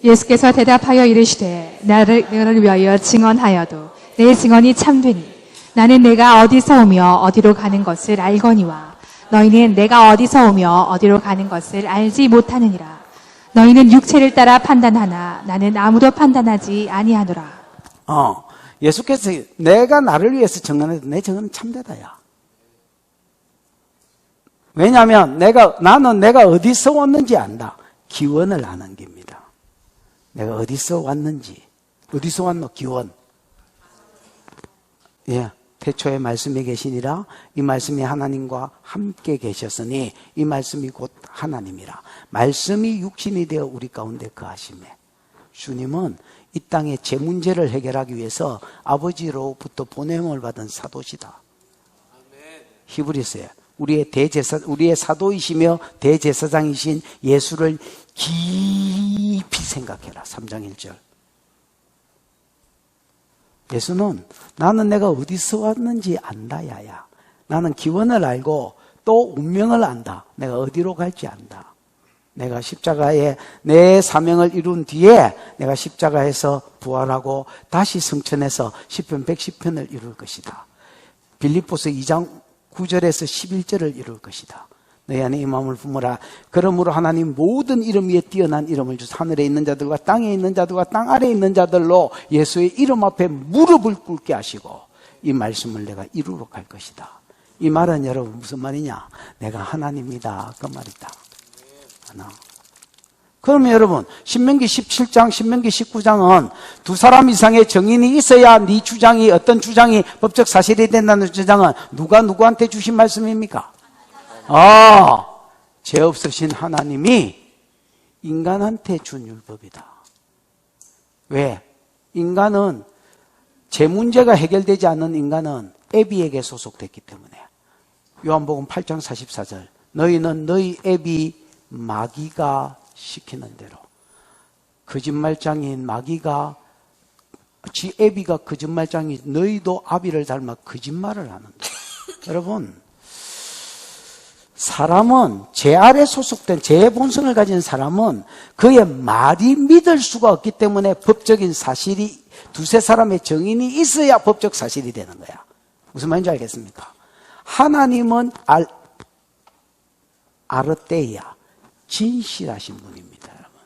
예수께서 대답하여 이르시되 너를 위하여 증언하여도 내 증언이 참되니 나는 내가 어디서 오며 어디로 가는 것을 알거니와 너희는 내가 어디서 오며 어디로 가는 것을 알지 못하느니라. 너희는 육체를 따라 판단하나 나는 아무도 판단하지 아니하노라. 예수께서 내가 나를 위해서 증언해도 내 증언은 참되다야. 왜냐하면 나는 내가 어디서 왔는지 안다. 기원을 아는 겁니다. 내가 어디서 왔는지. 어디서 왔노? 기원. 예. 태초에 말씀이 계시니라. 이 말씀이 하나님과 함께 계셨으니 이 말씀이 곧 하나님이라. 말씀이 육신이 되어 우리 가운데 거하시매. 주님은 이 땅의 제 문제를 해결하기 위해서 아버지로부터 보냄을 받은 사도시다. 히브리서에 우리의 사도이시며 대제사장이신 예수를 깊이 생각해라. 3장 1절. 예수는 나는 내가 어디서 왔는지 안다 야야. 나는 기원을 알고 또 운명을 안다. 내가 어디로 갈지 안다. 내가 십자가에 내 사명을 이룬 뒤에 내가 십자가에서 부활하고 다시 성천에서 시편 110편을 이룰 것이다. 빌립보서 2장 9절에서 11절을 이룰 것이다. 너희 안에 이 마음을 품으라. 그러므로 하나님 모든 이름 위에 뛰어난 이름을 주사 하늘에 있는 자들과 땅에 있는 자들과 땅 아래에 있는 자들로 예수의 이름 앞에 무릎을 꿇게 하시고 이 말씀을 내가 이루러 갈 것이다. 이 말은 여러분 무슨 말이냐? 내가 하나님이다 그 말이다. 하나. 그러면 여러분 신명기 17장 신명기 19장은 두 사람 이상의 증인이 있어야 네 주장이 어떤 주장이 법적 사실이 된다는 주장은 누가 누구한테 주신 말씀입니까? 죄 없으신 하나님이 인간한테 준 율법이다. 왜? 인간은 죄 문제가 해결되지 않는 인간은 애비에게 소속됐기 때문에. 요한복음 8장 44절 너희는 너희 애비 마귀가 시키는 대로, 거짓말장인 마귀가 지 애비가 거짓말장인 너희도 아비를 닮아 거짓말을 하는데 여러분 사람은 죄 아래 소속된 죄의 본성을 가진 사람은 그의 말이 믿을 수가 없기 때문에 법적인 사실이 두세 사람의 증인이 있어야 법적 사실이 되는 거야. 무슨 말인지 알겠습니까? 하나님은 아르떼이야 진실하신 분입니다, 여러분.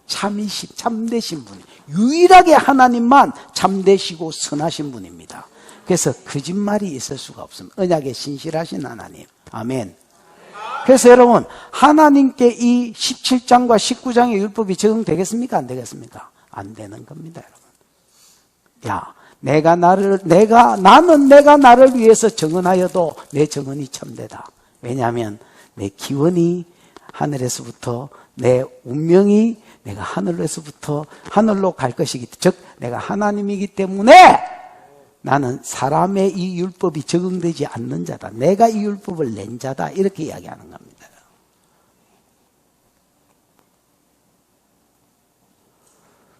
참되신 분. 유일하게 하나님만 참되시고 선하신 분입니다. 그래서 거짓말이 있을 수가 없습니다. 언약에 신실하신 하나님. 아멘. 그래서 여러분 하나님께 이 17장과 19장의 율법이 적용되겠습니까? 안 되겠습니까? 안 되는 겁니다, 여러분. 나는 내가 나를 위해서 정언하여도 내 정언이 참되다. 왜냐하면 내 기원이 하늘에서부터 내 운명이 내가 하늘로 갈 것이기 때문에 즉 내가 하나님이기 때문에 나는 사람의 이 율법이 적용되지 않는 자다. 내가 이 율법을 낸 자다. 이렇게 이야기하는 겁니다.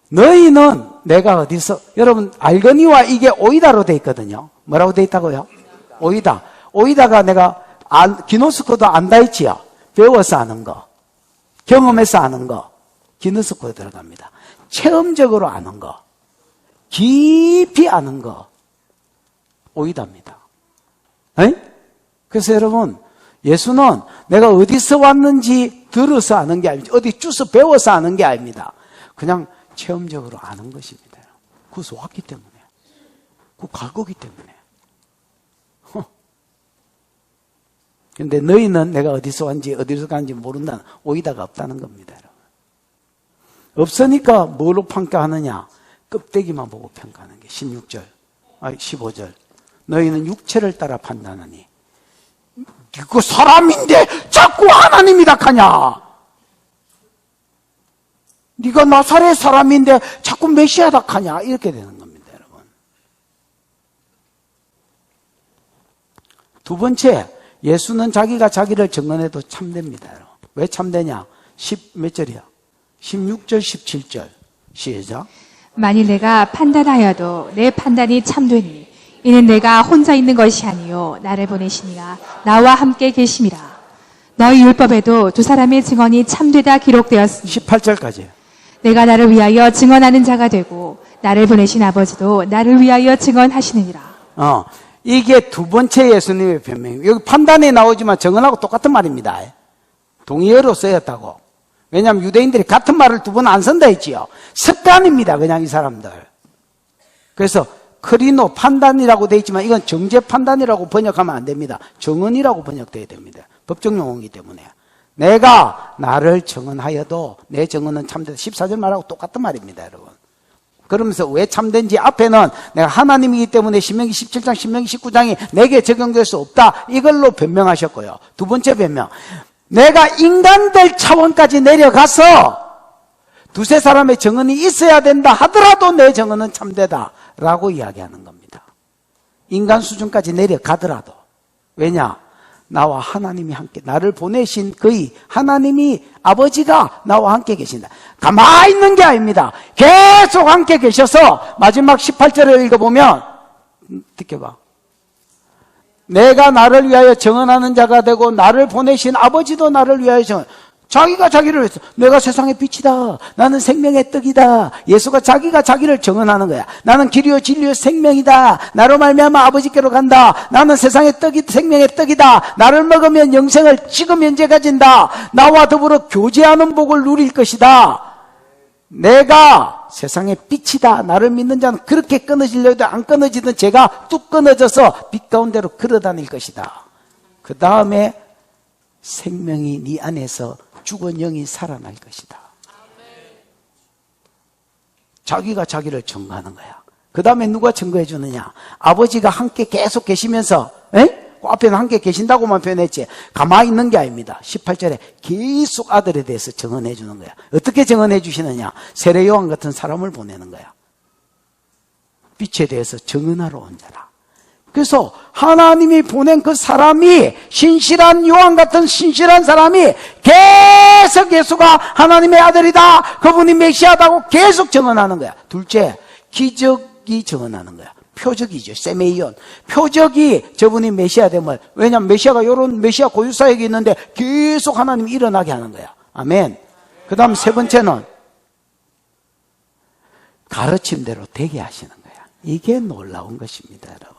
너희는 내가 어디서 여러분 알거니와 이게 오이다로 돼 있거든요. 뭐라고 돼 있다고요? 오이다. 오이다가 내가 기노스코도 안다 있지요. 배워서 아는 거, 경험해서 아는 거, 기노스코에 들어갑니다. 체험적으로 아는 거, 깊이 아는 거, 오이다입니다. 그래서 여러분, 예수는 내가 어디서 왔는지 들어서 아는 게 아니지, 어디 주워 배워서 아는 게 아닙니다. 그냥 체험적으로 아는 것입니다. 그것서 왔기 때문에, 그 갈 거기 때문에. 근데 너희는 내가 어디서 왔는지 어디서 가는지 모른다는 오이다가 없다는 겁니다, 여러분. 없으니까 뭐로 평가하느냐? 껍데기만 보고 평가하는 게 15절. 너희는 육체를 따라 판단하니 이거 사람인데 자꾸 하나님이다 하냐? 네가 나사렛 사람인데 자꾸 메시아다 하냐? 이렇게 되는 겁니다, 여러분. 두 번째, 예수는 자기가 자기를 증언해도 참됩니다. 여러분. 왜 참되냐? 몇 절이야? 16절, 17절. 시작. 만일 내가 판단하여도 내 판단이 참되니 이는 내가 혼자 있는 것이 아니요 나를 보내시니가 나와 함께 계심이라. 너희 율법에도 두 사람의 증언이 참되다 기록되었으니 18절까지. 내가 나를 위하여 증언하는 자가 되고 나를 보내신 아버지도 나를 위하여 증언하시느니라. 이게 두 번째 예수님의 변명이에요. 여기 판단에 나오지만 증언하고 똑같은 말입니다. 동의어로 쓰였다고. 왜냐하면 유대인들이 같은 말을 두 번 안 쓴다 했지요. 습관입니다, 그냥 이 사람들. 그래서 크리노 판단이라고 되어 있지만 이건 정죄 판단이라고 번역하면 안 됩니다. 증언이라고 번역되어야 됩니다. 법정 용어이기 때문에. 내가 나를 증언하여도 내 증언은 참되다. 14절 말하고 똑같은 말입니다, 여러분. 그러면서 왜 참된지 앞에는 내가 하나님이기 때문에 신명기 17장, 신명기 19장이 내게 적용될 수 없다. 이걸로 변명하셨고요. 두 번째 변명. 내가 인간들 차원까지 내려가서 두세 사람의 증언이 있어야 된다 하더라도 내 증언은 참되다. 라고 이야기하는 겁니다. 인간 수준까지 내려가더라도. 왜냐? 나와 하나님이 함께, 나를 보내신 그의 하나님이 아버지가 나와 함께 계신다. 가만히 있는 게 아닙니다. 계속 함께 계셔서 마지막 18절을 읽어보면 듣겨봐. 내가 나를 위하여 정언하는 자가 되고 나를 보내신 아버지도 나를 위하여 정언. 자기가 자기를 했어. 내가 세상의 빛이다. 나는 생명의 떡이다. 예수가 자기가 자기를 정언하는 거야. 나는 길이요 진리요 생명이다. 나로 말미암아 아버지께로 간다. 나는 세상의 떡이 생명의 떡이다. 나를 먹으면 영생을 지금 현재 가진다. 나와 더불어 교제하는 복을 누릴 것이다. 내가 세상의 빛이다. 나를 믿는 자는 그렇게 끊어지려 해도 안 끊어지던 제가 뚝 끊어져서 빛 가운데로 걸어다닐 것이다. 그 다음에 생명이 네 안에서 죽은 영이 살아날 것이다. 자기가 자기를 증거하는 거야. 그 다음에 누가 증거해 주느냐? 아버지가 함께 계속 계시면서, 그 앞에는 함께 계신다고만 표현했지 가만히 있는 게 아닙니다. 18절에 계속 아들에 대해서 증언해 주는 거야. 어떻게 증언해 주시느냐? 세례 요한 같은 사람을 보내는 거야. 빛에 대해서 증언하러 온 자라. 그래서 하나님이 보낸 그 사람이 신실한 요한 같은 신실한 사람이 계속 예수가 하나님의 아들이다, 그분이 메시아다고 계속 증언하는 거야. 둘째, 기적이 증언하는 거야. 표적이죠. 세메이온. 표적이 저분이 메시아 되면, 왜냐하면 메시아가 이런 메시아 고유사역이 있는데 계속 하나님이 일어나게 하는 거야. 아멘. 그 다음 세 번째는 가르침대로 되게 하시는 거야. 이게 놀라운 것입니다, 여러분.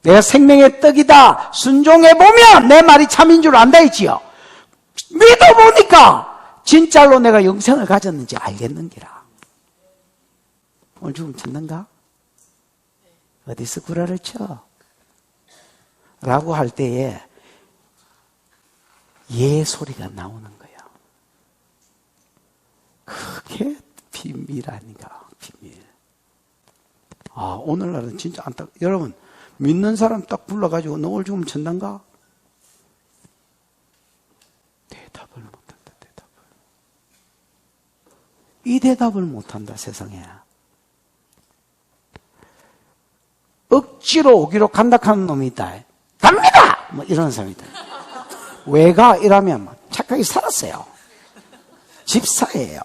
내가 생명의 떡이다. 순종해보면 내 말이 참인 줄 안다 했지요. 믿어보니까 진짜로 내가 영생을 가졌는지 알겠는기라. 오늘 죽음 찾는가? 어디서 구라를 쳐? 라고 할 때에 예 소리가 나오는 거야. 그게 비밀 아닌가? 비밀. 아, 오늘날은 진짜 여러분, 믿는 사람 딱 불러가지고 너 오늘 죽으면 천단가? 대답을 못한다. 대답을. 이 대답을 못한다, 세상에. 억지로 오기로 간다하는 놈이 있다. 갑니다! 뭐 이런 사람이 있다. 왜 가? 이러면 막 착하게 살았어요. 집사예요.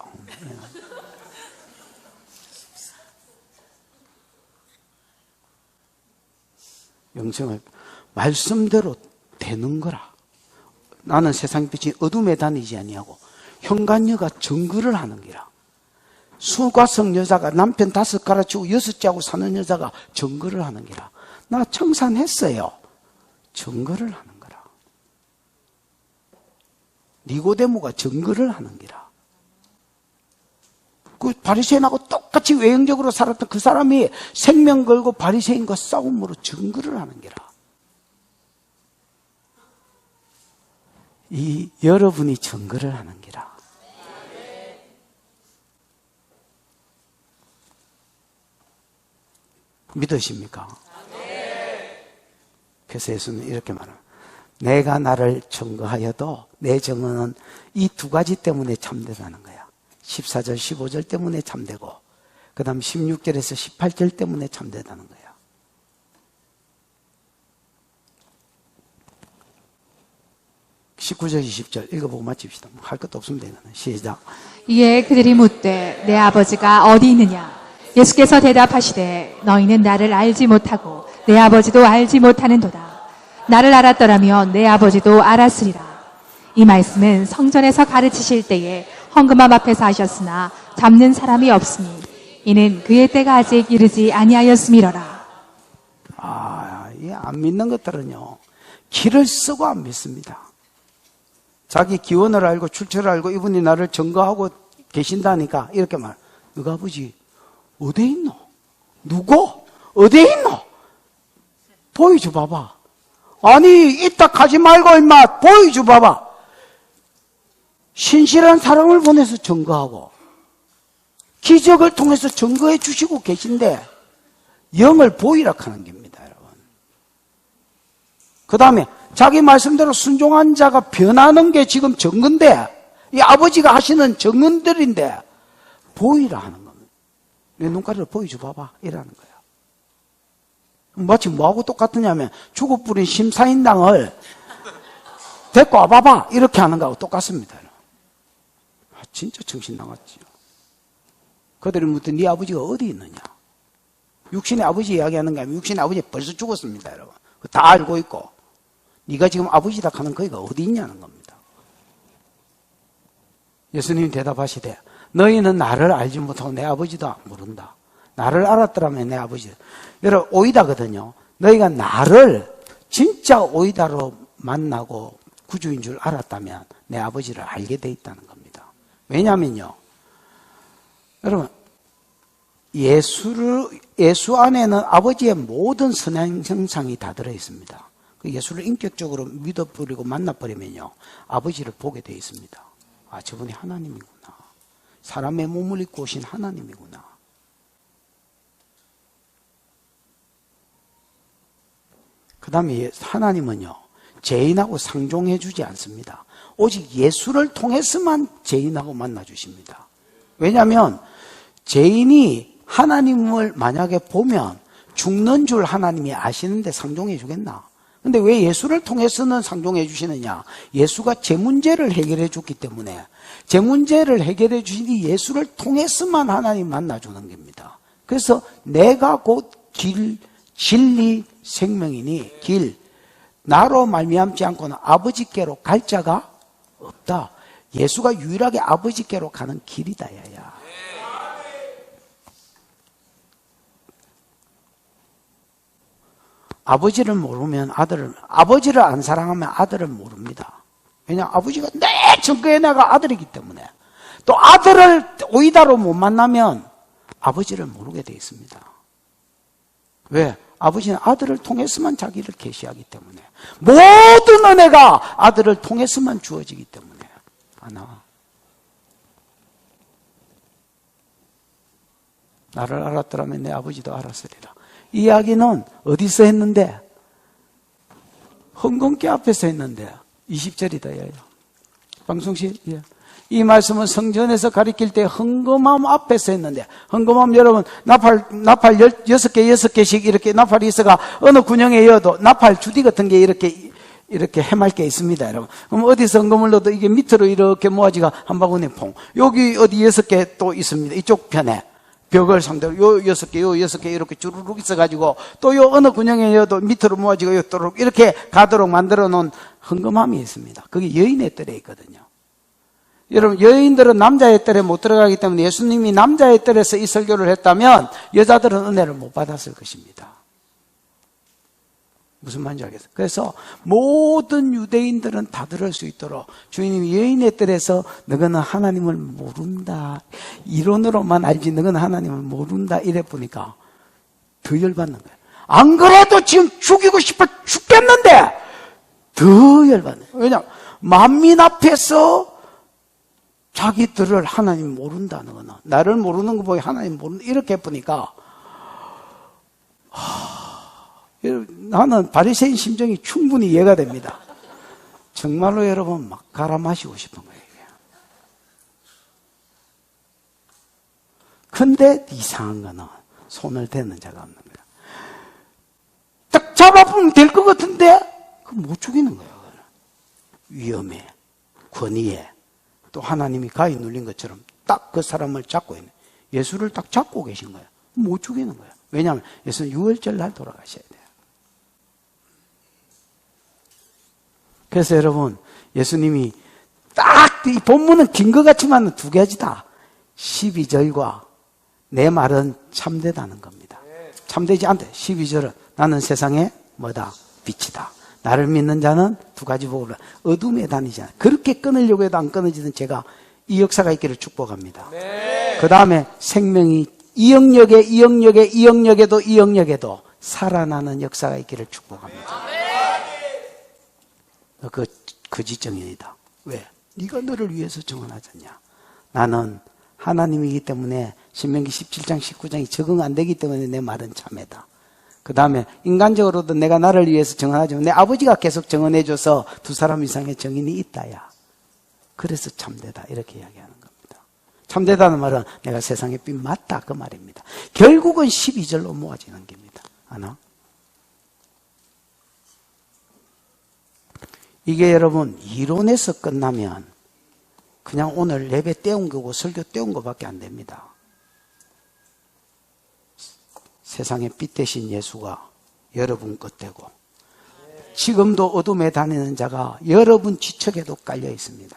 영생을 말씀대로 되는 거라. 나는 세상 빛이 어둠에 다니지 아니하고 현관녀가 증거를 하는 기라. 수과성 여자가 남편 5 갈아치우고 6째하고 사는 여자가 증거를 하는 기라. 나 청산했어요. 증거를 하는 거라. 니고데모가 증거를 하는 기라. 그 바리새인하고 똑같이 외형적으로 살았던 그 사람이 생명 걸고 바리새인과 싸움으로 증거를 하는 게라. 이 여러분이 증거를 하는 게라. 믿으십니까? 그래서 예수는 이렇게 말합니다. 내가 나를 증거하여도 내 증언은 이 2가지 때문에 참되다는 거야. 14절, 15절 때문에 참되고, 그 다음 16절에서 18절 때문에 참되다는 거야. 그 19절, 20절 읽어보고 마칩시다. 할 것도 없으면 되거든. 시작. 이에 그들이 묻되 내 아버지가 어디 있느냐? 예수께서 대답하시되 너희는 나를 알지 못하고 내 아버지도 알지 못하는도다. 나를 알았더라면 내 아버지도 알았으리라. 이 말씀은 성전에서 가르치실 때에 헌금함 앞에서 하셨으나 잡는 사람이 없으니 이는 그의 때가 아직 이르지 아니하였음이로라. 안 믿는 것들은요, 길을 쓰고 안 믿습니다. 자기 기원을 알고 출처를 알고 이분이 나를 증거하고 계신다니까 이렇게 말. 너가 아버지 어디에 있노? 누구? 어디에 있노? 보여줘 봐봐. 아니 이따 가지 말고 임마 보여줘 봐봐. 신실한 사람을 보내서 증거하고 기적을 통해서 증거해 주시고 계신데 영을 보이라 하는 겁니다, 여러분. 그 다음에 자기 말씀대로 순종한 자가 변하는 게 지금 증거인데, 이 아버지가 하시는 증언들인데 보이라 하는 겁니다. 내 눈가리를 보여줘 봐봐 이라는 거야. 마치 뭐하고 똑같으냐면 죽어버린 심사인당을 데리고 와봐봐 이렇게 하는 거하고 똑같습니다. 진짜 정신 나갔지요. 그들이 묻던 네 아버지가 어디 있느냐? 육신의 아버지 이야기하는 게 아니면 육신의 아버지 벌써 죽었습니다, 여러분. 다 알고 있고 네가 지금 아버지다 하는 거기가 어디 있냐는 겁니다. 예수님이 대답하시되 너희는 나를 알지 못하고 내 아버지도 모른다. 나를 알았더라면 내 아버지. 여러분 오이다거든요. 너희가 나를 진짜 오이다로 만나고 구주인 줄 알았다면 내 아버지를 알게 돼 있다는 겁니다. 왜냐면요, 여러분 예수 안에는 아버지의 모든 선한 형상이 다 들어 있습니다. 그 예수를 인격적으로 믿어버리고 만나버리면요, 아버지를 보게 돼 있습니다. 아, 저분이 하나님이구나. 사람의 몸을 입고 오신 하나님이구나. 그 다음에 하나님은요, 죄인하고 상종해 주지 않습니다. 오직 예수를 통해서만 죄인하고 만나 주십니다. 왜냐하면 죄인이 하나님을 만약에 보면 죽는 줄 하나님이 아시는데 상종해 주겠나? 근데 왜 예수를 통해서는 상종해 주시느냐? 예수가 제 문제를 해결해 줬기 때문에 제 문제를 해결해 주시니 예수를 통해서만 하나님 만나주는 겁니다. 그래서 내가 곧 길, 진리, 생명이니 길, 나로 말미암지 않고는 아버지께로 갈 자가 없다. 예수가 유일하게 아버지께로 가는 길이다, 야야. 아버지를 모르면 아버지를 안 사랑하면 아들을 모릅니다. 왜냐, 아버지가 내 증거에 내가 아들이기 때문에. 또 아들을 오이다로 못 만나면 아버지를 모르게 되어 있습니다. 왜? 아버지는 아들을 통해서만 자기를 계시하기 때문에. 모든 은혜가 아들을 통해서만 주어지기 때문에. 하나. 나를 알았더라면 내 아버지도 알았으리라. 이 이야기는 어디서 했는데? 헌금계 앞에서 했는데 20절이다. 예. 방송실. 예. 이 말씀은 성전에서 가리킬 때 헌금함 앞에서 했는데, 헌금함 여러분 나팔 6개 이렇게 나팔이 있어가 어느 군형에 이어도 나팔 주디 같은 게 이렇게 해맑게 있습니다, 여러분. 그럼 어디서 헌금을 넣어도 이게 밑으로 이렇게 모아지가 한 바구니 퐁. 여기 어디 6개 또 있습니다. 이쪽 편에. 벽을 상대로 요 6개 이렇게 주르륵 있어가지고 또 요 어느 군형에도 밑으로 모아지고 요 또록 이렇게 가도록 만들어 놓은 헌금함이 있습니다. 그게 여인의 뜰에 있거든요. 여러분, 여인들은 남자의 뜰에 못 들어가기 때문에 예수님이 남자의 뜰에서 이 설교를 했다면 여자들은 은혜를 못 받았을 것입니다. 무슨 말인지 알겠어요? 그래서 모든 유대인들은 다 들을 수 있도록 주님이 여인의 뜰에서 너희는 하나님을 모른다. 이론으로만 알지 너희는 하나님을 모른다. 이래 보니까 더 열받는 거예요. 안 그래도 지금 죽이고 싶어 죽겠는데 더 열받는 거예요. 왜냐하면 만민 앞에서 자기들을 하나님 모른다는 거는 나를 모르는 거 보고 하나님 모른다. 이렇게 보니까 나는 바리새인 심정이 충분히 이해가 됩니다. 정말로 여러분 막 갈아 마시고 싶은 거예요. 근데 이상한 거는 손을 대는 자가 없는 거예요. 딱 잡아보면 될 것 같은데 못 죽이는 거예요. 위험에, 권위에, 또 하나님이 가히 눌린 것처럼 딱 그 사람을 잡고 있는, 예수를 딱 잡고 계신 거예요. 못 죽이는 거예요. 왜냐하면 예수는 6월절 날 돌아가셔야 돼요. 그래서 여러분, 예수님이 딱 이 본문은 긴 것 같지만 두 가지다. 12절과 내 말은 참되다는 겁니다. 참되지 않대. 12절은 나는 세상에 뭐다? 빛이다. 나를 믿는 자는 두 가지 복을 어둠에 다니지 않아. 그렇게 끊으려고 해도 안 끊어지는 제가 이 역사가 있기를 축복합니다. 그 다음에 생명이 이 영역에도 살아나는 역사가 있기를 축복합니다. 그 거짓정인이다. 왜? 네가 너를 위해서 정언하잖냐. 나는 하나님이기 때문에 신명기 17장 19장이 적응 안 되기 때문에 내 말은 참회다. 그 다음에 인간적으로도 내가 나를 위해서 정언하지만 내 아버지가 계속 정언해줘서 두 사람 이상의 정인이 있다야. 그래서 참되다 이렇게 이야기하는 겁니다. 참되다는 말은 내가 세상의 빛 맞다 그 말입니다. 결국은 12절로 모아지는 겁니다. 하나? 이게 여러분 이론에서 끝나면 그냥 오늘 예배 떼운 거고 설교 떼운 거밖에 안 됩니다. 세상의 빛 대신 예수가 여러분 것 되고 지금도 어둠에 다니는 자가 여러분 지척에도 깔려 있습니다.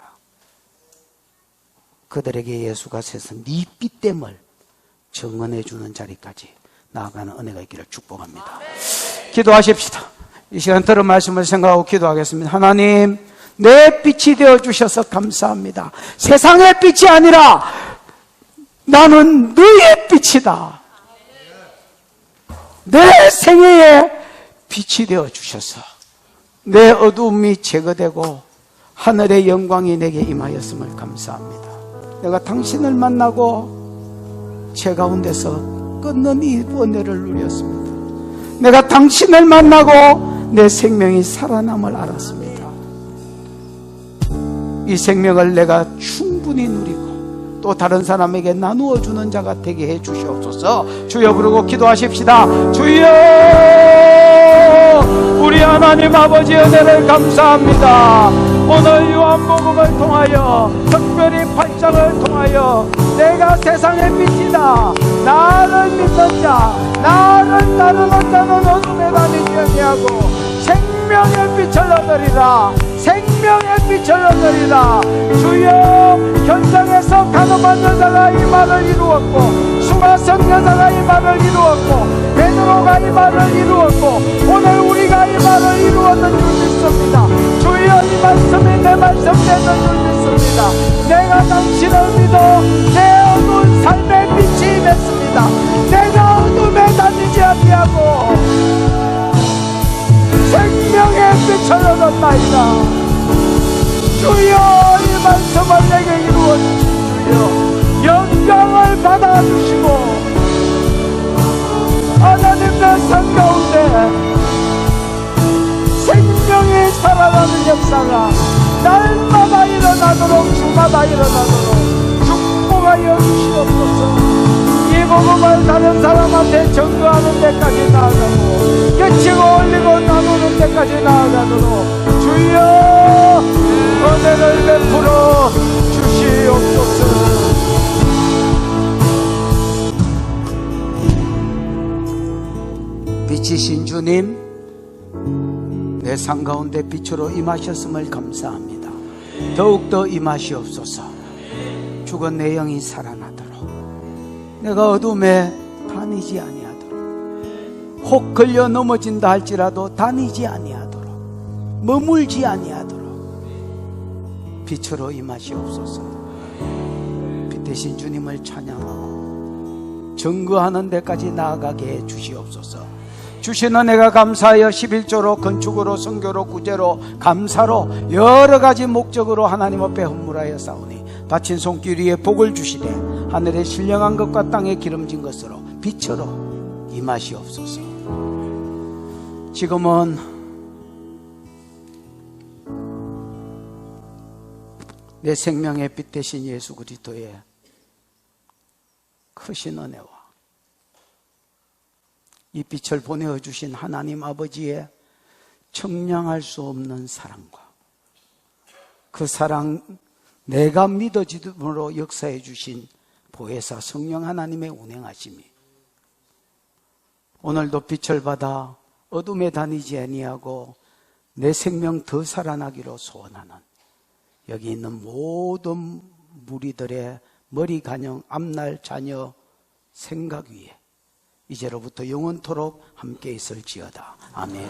그들에게 예수가 세서 네 빛됨을 증언해 주는 자리까지 나아가는 은혜가 있기를 축복합니다. 기도하십시다. 이 시간 들은 말씀을 생각하고 기도하겠습니다. 하나님, 내 빛이 되어 주셔서 감사합니다. 세상의 빛이 아니라 나는 너의 빛이다. 내 생애에 빛이 되어 주셔서 내 어두움이 제거되고 하늘의 영광이 내게 임하였음을 감사합니다. 내가 당신을 만나고 제 가운데서 끊는 이 은혜를 누렸습니다. 내가 당신을 만나고 내 생명이 살아남을 알았습니다. 이 생명을 내가 충분히 누리고 또 다른 사람에게 나누어 주는 자가 되게 해 주시옵소서. 주여 부르고 기도하십시다. 주여, 우리 하나님 아버지 은혜를 감사합니다. 오늘 요한복음을 통하여 특별히 8장을 통하여 내가 세상의 빛이다, 나를 믿는 자, 나를 따르는 자는 어둠에 다니지 아니하고 생명의 빛을 얻으리라, 생명의 빛을 얻으리라. 주여, 현장에서 간호받는 자가 이 말을 이루었고 수가성 여자가 이 말을 이루었고 베드로가 이 말을 이루었고 오늘 우리가 이 말을 이루었는 줄 믿습니다. 주여, 이 말씀이 내 말씀 되는 줄 믿습니다. 내가 당신을 믿어 내 어두운 삶의 빛이 임했습니다. 내가 어둠에 다니지 아니하고 생명의 빛을 얻었나이다. 주여, 이 말씀을 내게 이루어주시오. 영광을 받아주시고 하나님 내 삶 가운데 생명이 살아나는 역사가 날마다 일어나도록, 주마다 일어나도록 축복하여 주시옵소서. 이 복음을 다른 사람한테 전도하는 데까지 나아가고 깨치고 올리고 나누는 데까지 나아가도록 주여 은혜를 베풀어 주시옵소서. 빛이신 주님, 내 삶 가운데 빛으로 임하셨음을 감사합니다. 더욱더 임하시옵소서. 죽은 내 영이 살아나도록, 내가 어둠에 다니지 아니하도록, 혹 걸려 넘어진다 할지라도 다니지 아니하도록, 머물지 아니하도록 빛으로 임하시옵소서. 빛 대신 주님을 찬양하고 증거하는 데까지 나아가게 해 주시옵소서. 주신 은혜가 감사하여 11조로 건축으로 선교로 구제로 감사로 여러 가지 목적으로 하나님 앞에 헌물하여 싸우니 다친 손길 위에 복을 주시되 하늘에 신령한 것과 땅에 기름진 것으로 빛으로 임하시옵소서. 지금은 내 생명의 빛 대신 예수 그리스도의 크신 은혜와 이 빛을 보내어 주신 하나님 아버지의 청량할 수 없는 사랑과 그 사랑, 내가 믿어짐으로 역사해 주신 보혜사 성령 하나님의 운행하심이 오늘도 빛을 받아 어둠에 다니지 아니하고 내 생명 더 살아나기로 소원하는 여기 있는 모든 무리들의 머리 가녕 앞날 자녀 생각 위에 이제로부터 영원토록 함께 있을지어다. 아멘.